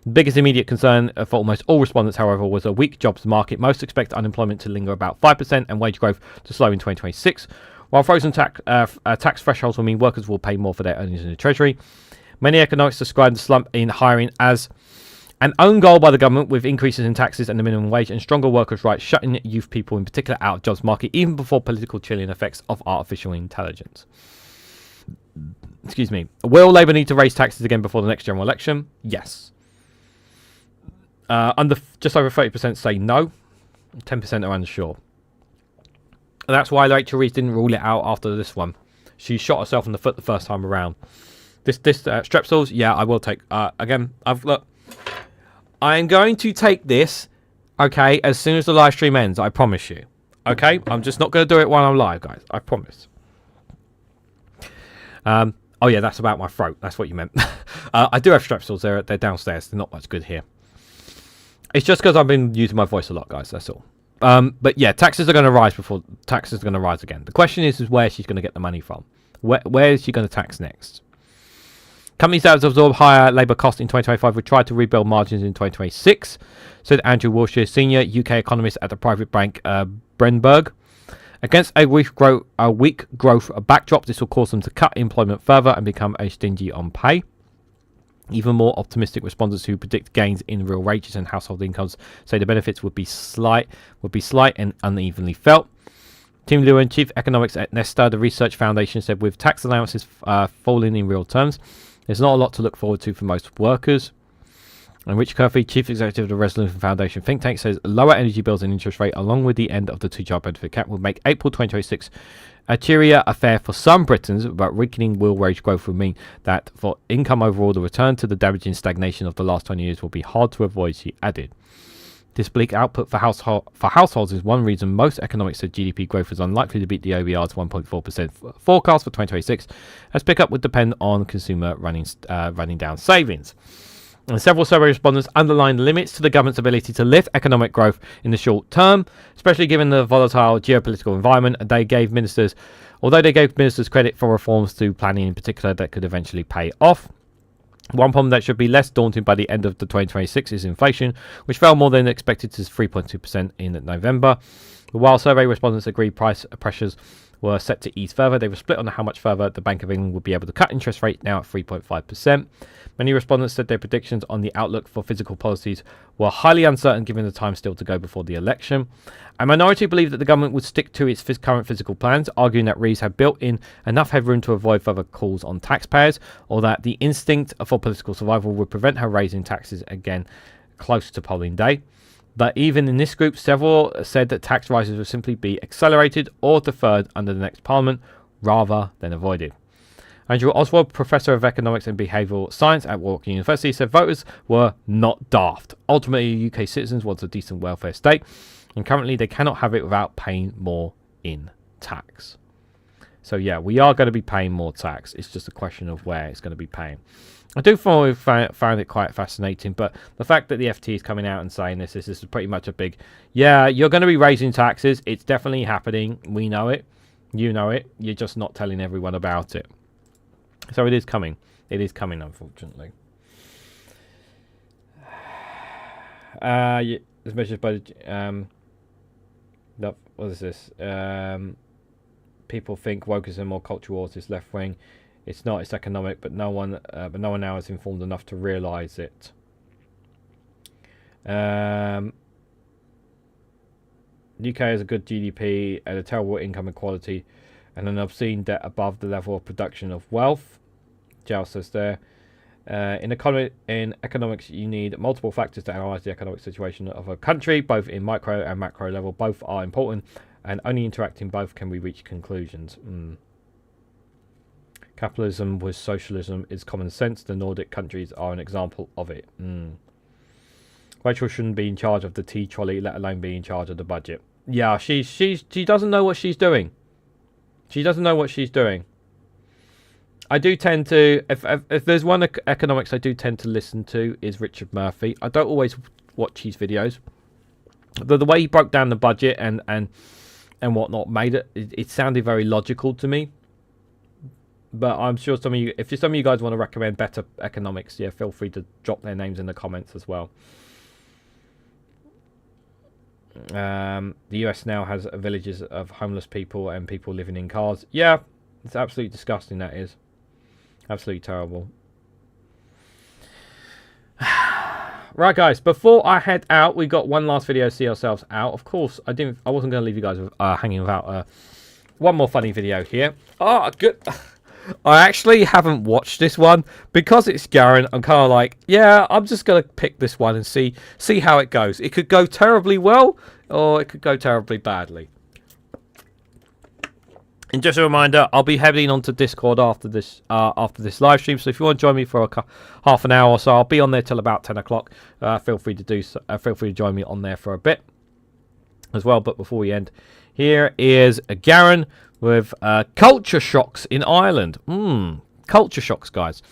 The biggest immediate concern for almost all respondents, however, was a weak jobs market. Most expect unemployment to linger about 5% and wage growth to slow in 2026. While frozen tax thresholds will mean workers will pay more for their earnings in the Treasury. Many economists describe the slump in hiring as an own goal by the government, with increases in taxes and the minimum wage and stronger workers' rights shutting youth people in particular out of jobs market, even before political chilling effects of artificial intelligence. Excuse me. Will Labour need to raise taxes again before the next general election? Yes. Just over 30% say no. 10% are unsure. And that's why Rachel Reeves didn't rule it out after this one. She shot herself in the foot the first time around. This Strepsils, yeah, I will take. Again, look. I am going to take this, okay, as soon as the live stream ends, I promise you. Okay? I'm just not going to do it while I'm live, guys. I promise. Oh, yeah, that's about my throat. That's what you meant. I do have Strepsils. They're downstairs. They're not much good here. It's just because I've been using my voice a lot, guys. That's all. But, yeah, taxes are going to rise taxes are going to rise again. The question is where she's going to get the money from. Where is she going to tax next? Companies that absorb higher labour costs in 2025 will try to rebuild margins in 2026, said Andrew Wilshire, senior UK economist at the private bank Brenberg. Against a weak growth backdrop, this will cause them to cut employment further and become stingy on pay. Even more optimistic respondents who predict gains in real wages and household incomes say the benefits would be slight and unevenly felt. Tim Lewin, chief economics at Nesta, the research foundation, said with tax allowances falling in real terms, there's not a lot to look forward to for most workers. And Rich Curfey, chief executive of the Resolution Foundation think tank, says lower energy bills and interest rate, along with the end of the two-child benefit cap, will make April 2026 a cheerier affair for some Britons, but weakening real wage growth will mean that for income overall, the return to the damaging stagnation of the last 20 years will be hard to avoid, she added. This bleak output for households is one reason most economics said GDP growth is unlikely to beat the OBR's 1.4% forecast for 2026, as pickup would depend on consumer running down savings. And several survey respondents underlined limits to the government's ability to lift economic growth in the short term, especially given the volatile geopolitical environment. Although they gave ministers credit for reforms to planning in particular that could eventually pay off. One problem that should be less daunting by the end of the 2026 is inflation, which fell more than expected to 3.2% in November. While survey respondents agreed price pressures were set to ease further, they were split on how much further the Bank of England would be able to cut interest rates, now at 3.5%. Many respondents said their predictions on the outlook for fiscal policies were highly uncertain given the time still to go before the election. A minority believed that the government would stick to its current fiscal plans, arguing that Reeves had built in enough headroom to avoid further calls on taxpayers, or that the instinct for political survival would prevent her raising taxes again close to polling day. But even in this group, several said that tax rises would simply be accelerated or deferred under the next parliament rather than avoided. Andrew Oswald, professor of economics and behavioural science at Warwick University, said voters were not daft. Ultimately, UK citizens want a decent welfare state, and currently they cannot have it without paying more in tax. So yeah, we are going to be paying more tax. It's just a question of where it's going to be paying. I do find it quite fascinating, but the fact that the FT is coming out and saying this is pretty much a big, yeah, you're going to be raising taxes. It's definitely happening. We know it. You know it. You're just not telling everyone about it. So it is coming. It is coming, unfortunately. As measured by what is this? People think wokeism or culture wars is left wing. It's not. It's economic, but no one now is informed enough to realise it. The UK has a good GDP and a terrible income inequality, and an obscene debt above the level of production of wealth. Jal says there. In economics, you need multiple factors to analyse the economic situation of a country, both in micro and macro level. Both are important, and only interacting both can we reach conclusions. Capitalism with socialism is common sense. The Nordic countries are an example of it. Rachel shouldn't be in charge of the tea trolley, let alone be in charge of the budget. Yeah, she doesn't know what she's doing. She doesn't know what she's doing. I do tend to, if there's one economics I do tend to listen to, is Richard Murphy. I don't always watch his videos. the way he broke down the budget and whatnot made it sounded very logical to me. But I'm sure some of you, if some of you guys want to recommend better economics, yeah, feel free to drop their names in the comments as well. The US now has villages of homeless people and people living in cars. Yeah, it's absolutely disgusting. That is absolutely terrible. Right, guys, before I head out, we got one last video to see ourselves out. Of course, I wasn't going to leave you guys hanging without one more funny video here. Oh, good. I actually haven't watched this one because it's Garen. I'm kind of like, yeah, I'm just going to pick this one and see how it goes. It could go terribly well or it could go terribly badly. And just a reminder, I'll be heading onto Discord after this live stream. So if you want to join me for half an hour or so, I'll be on there till about 10 o'clock. Feel free to do so. Feel free to join me on there for a bit as well. But before we end, here is Garen with culture shocks in Ireland. Culture shocks, guys.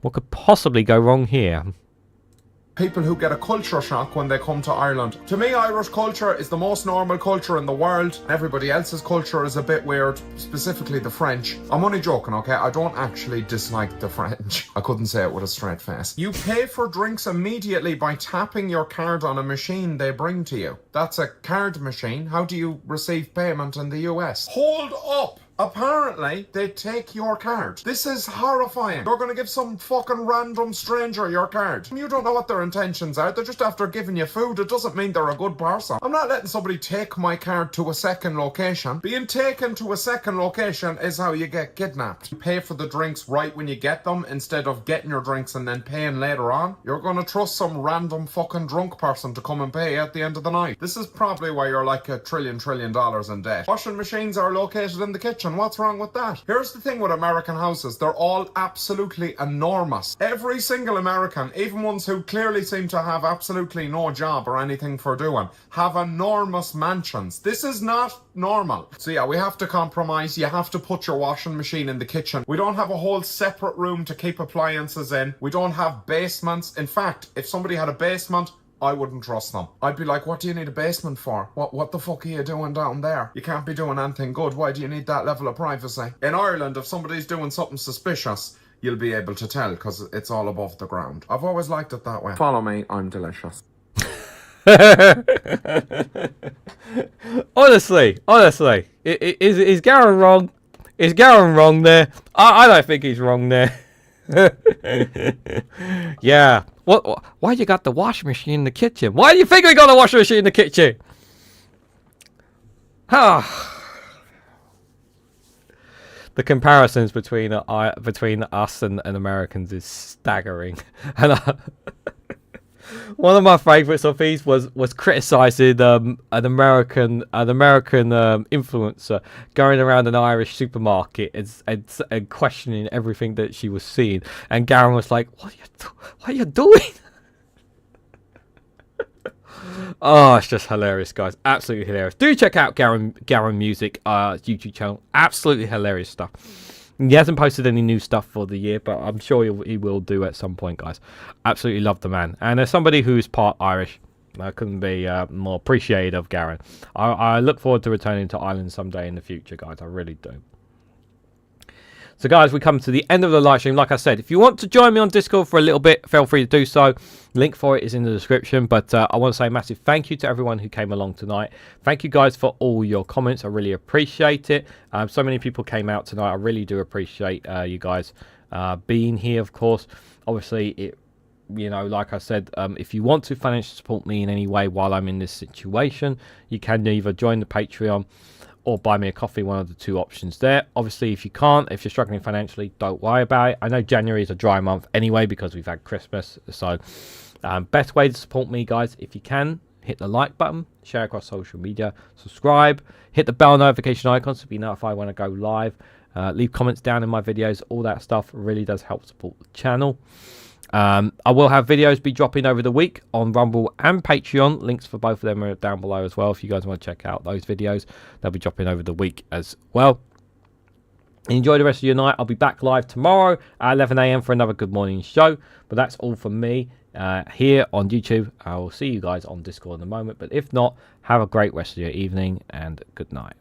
What could possibly go wrong here? People who get a culture shock when they come to Ireland. To me, Irish culture is the most normal culture in the world. Everybody else's culture is a bit weird, specifically the French. I'm only joking, okay? I don't actually dislike the French. I couldn't say it with a straight face. You pay for drinks immediately by tapping your card on a machine they bring to you. That's a card machine. How do you receive payment in the US? Hold up! Apparently, they take your card. This is horrifying. You're gonna give some fucking random stranger your card. You don't know what their intentions are. They're just after giving you food. It doesn't mean they're a good person. I'm not letting somebody take my card to a second location. Being taken to a second location is how you get kidnapped. You pay for the drinks right when you get them instead of getting your drinks and then paying later on. You're gonna trust some random fucking drunk person to come and pay at the end of the night. This is probably why you're like $1 trillion in debt. Washing machines are located in the kitchen. What's wrong with that? Here's the thing with American houses. They're all absolutely enormous. Every single American, even ones who clearly seem to have absolutely no job or anything for doing, have enormous mansions. This is not normal. So yeah, we have to compromise. You have to put your washing machine in the kitchen. We don't have a whole separate room to keep appliances in. We don't have basements. In fact, if somebody had a basement, I wouldn't trust them. I'd be like, what do you need a basement for? What the fuck are you doing down there? You can't be doing anything good. Why do you need that level of privacy? In Ireland, if somebody's doing something suspicious, you'll be able to tell because it's all above the ground. I've always liked it that way. Follow me, I'm delicious. Honestly, is Garen wrong? Is Garen wrong there? I don't think he's wrong there. Yeah. What? Why you got the washing machine in the kitchen? Why do you think we got the washing machine in the kitchen? The comparisons between us and Americans is staggering. And one of my favourites of these was criticising an American influencer going around an Irish supermarket and questioning everything that she was seeing, and Garen was like, "What are you doing?" Oh, it's just hilarious, guys! Absolutely hilarious. Do check out Garen Music YouTube channel. Absolutely hilarious stuff. He hasn't posted any new stuff for the year, but I'm sure he will do at some point, guys. Absolutely love the man. And as somebody who's part Irish, I couldn't be more appreciative of Garen. I look forward to returning to Ireland someday in the future, guys. I really do. So, guys, we come to the end of the live stream. Like I said, if you want to join me on Discord for a little bit, feel free to do so. Link for it is in the description. But I want to say a massive thank you to everyone who came along tonight. Thank you, guys, for all your comments. I really appreciate it. So many people came out tonight. I really do appreciate you guys being here, of course. Obviously, like I said, if you want to financially support me in any way while I'm in this situation, you can either join the Patreon or buy me a coffee, one of the two options there. Obviously, if you can't, if you're struggling financially, don't worry about it. I know January is a dry month anyway because we've had Christmas. So best way to support me, guys, if you can, hit the like button, share across social media, subscribe, hit the bell notification icon to be notified when I go live, leave comments down in my videos. All that stuff really does help support the channel. I will have videos be dropping over the week on Rumble and Patreon. Links for both of them are down below as well if you guys want to check out those videos. They'll be dropping over the week as well. Enjoy the rest of your night. I'll be back live tomorrow at 11 a.m. for another Good Morning show. But that's all from me here on YouTube. I will see you guys on Discord in a moment. But if not, have a great rest of your evening and good night.